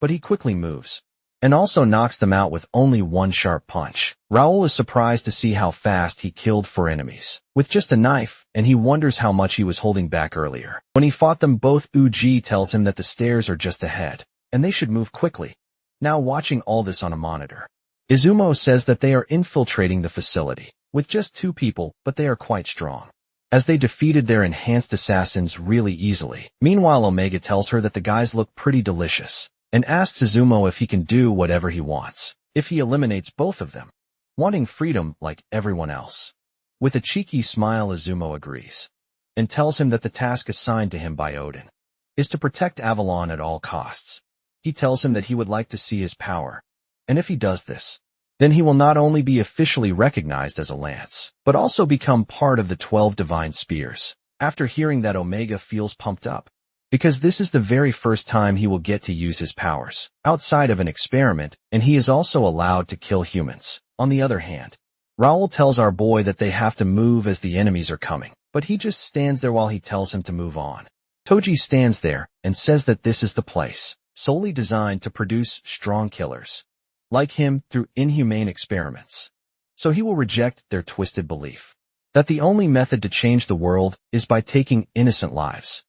But he quickly moves, and also knocks them out with only one sharp punch. Raoul is surprised to see how fast he killed 4 enemies with just a knife, and he wonders how much he was holding back earlier. When he fought them both, Uji tells him that the stairs are just ahead, and they should move quickly. Now watching all this on a monitor, Izumo says that they are infiltrating the facility with just 2 people, but they are quite strong, as they defeated their enhanced assassins really easily. Meanwhile, Omega tells her that the guys look pretty delicious, and asks Izumo if he can do whatever he wants, if he eliminates both of them, wanting freedom like everyone else. With a cheeky smile, Izumo agrees, and tells him that the task assigned to him by Odin is to protect Avalon at all costs. He tells him that he would like to see his power, and if he does this, then he will not only be officially recognized as a lance, but also become part of the 12 divine spears. After hearing that, Omega feels pumped up, because this is the very first time he will get to use his powers outside of an experiment, and he is also allowed to kill humans. On the other hand, Raoul tells our boy that they have to move as the enemies are coming, but he just stands there while he tells him to move on. Toji stands there and says that this is the place, solely designed to produce strong killers like him through inhumane experiments. So he will reject their twisted belief that the only method to change the world is by taking innocent lives.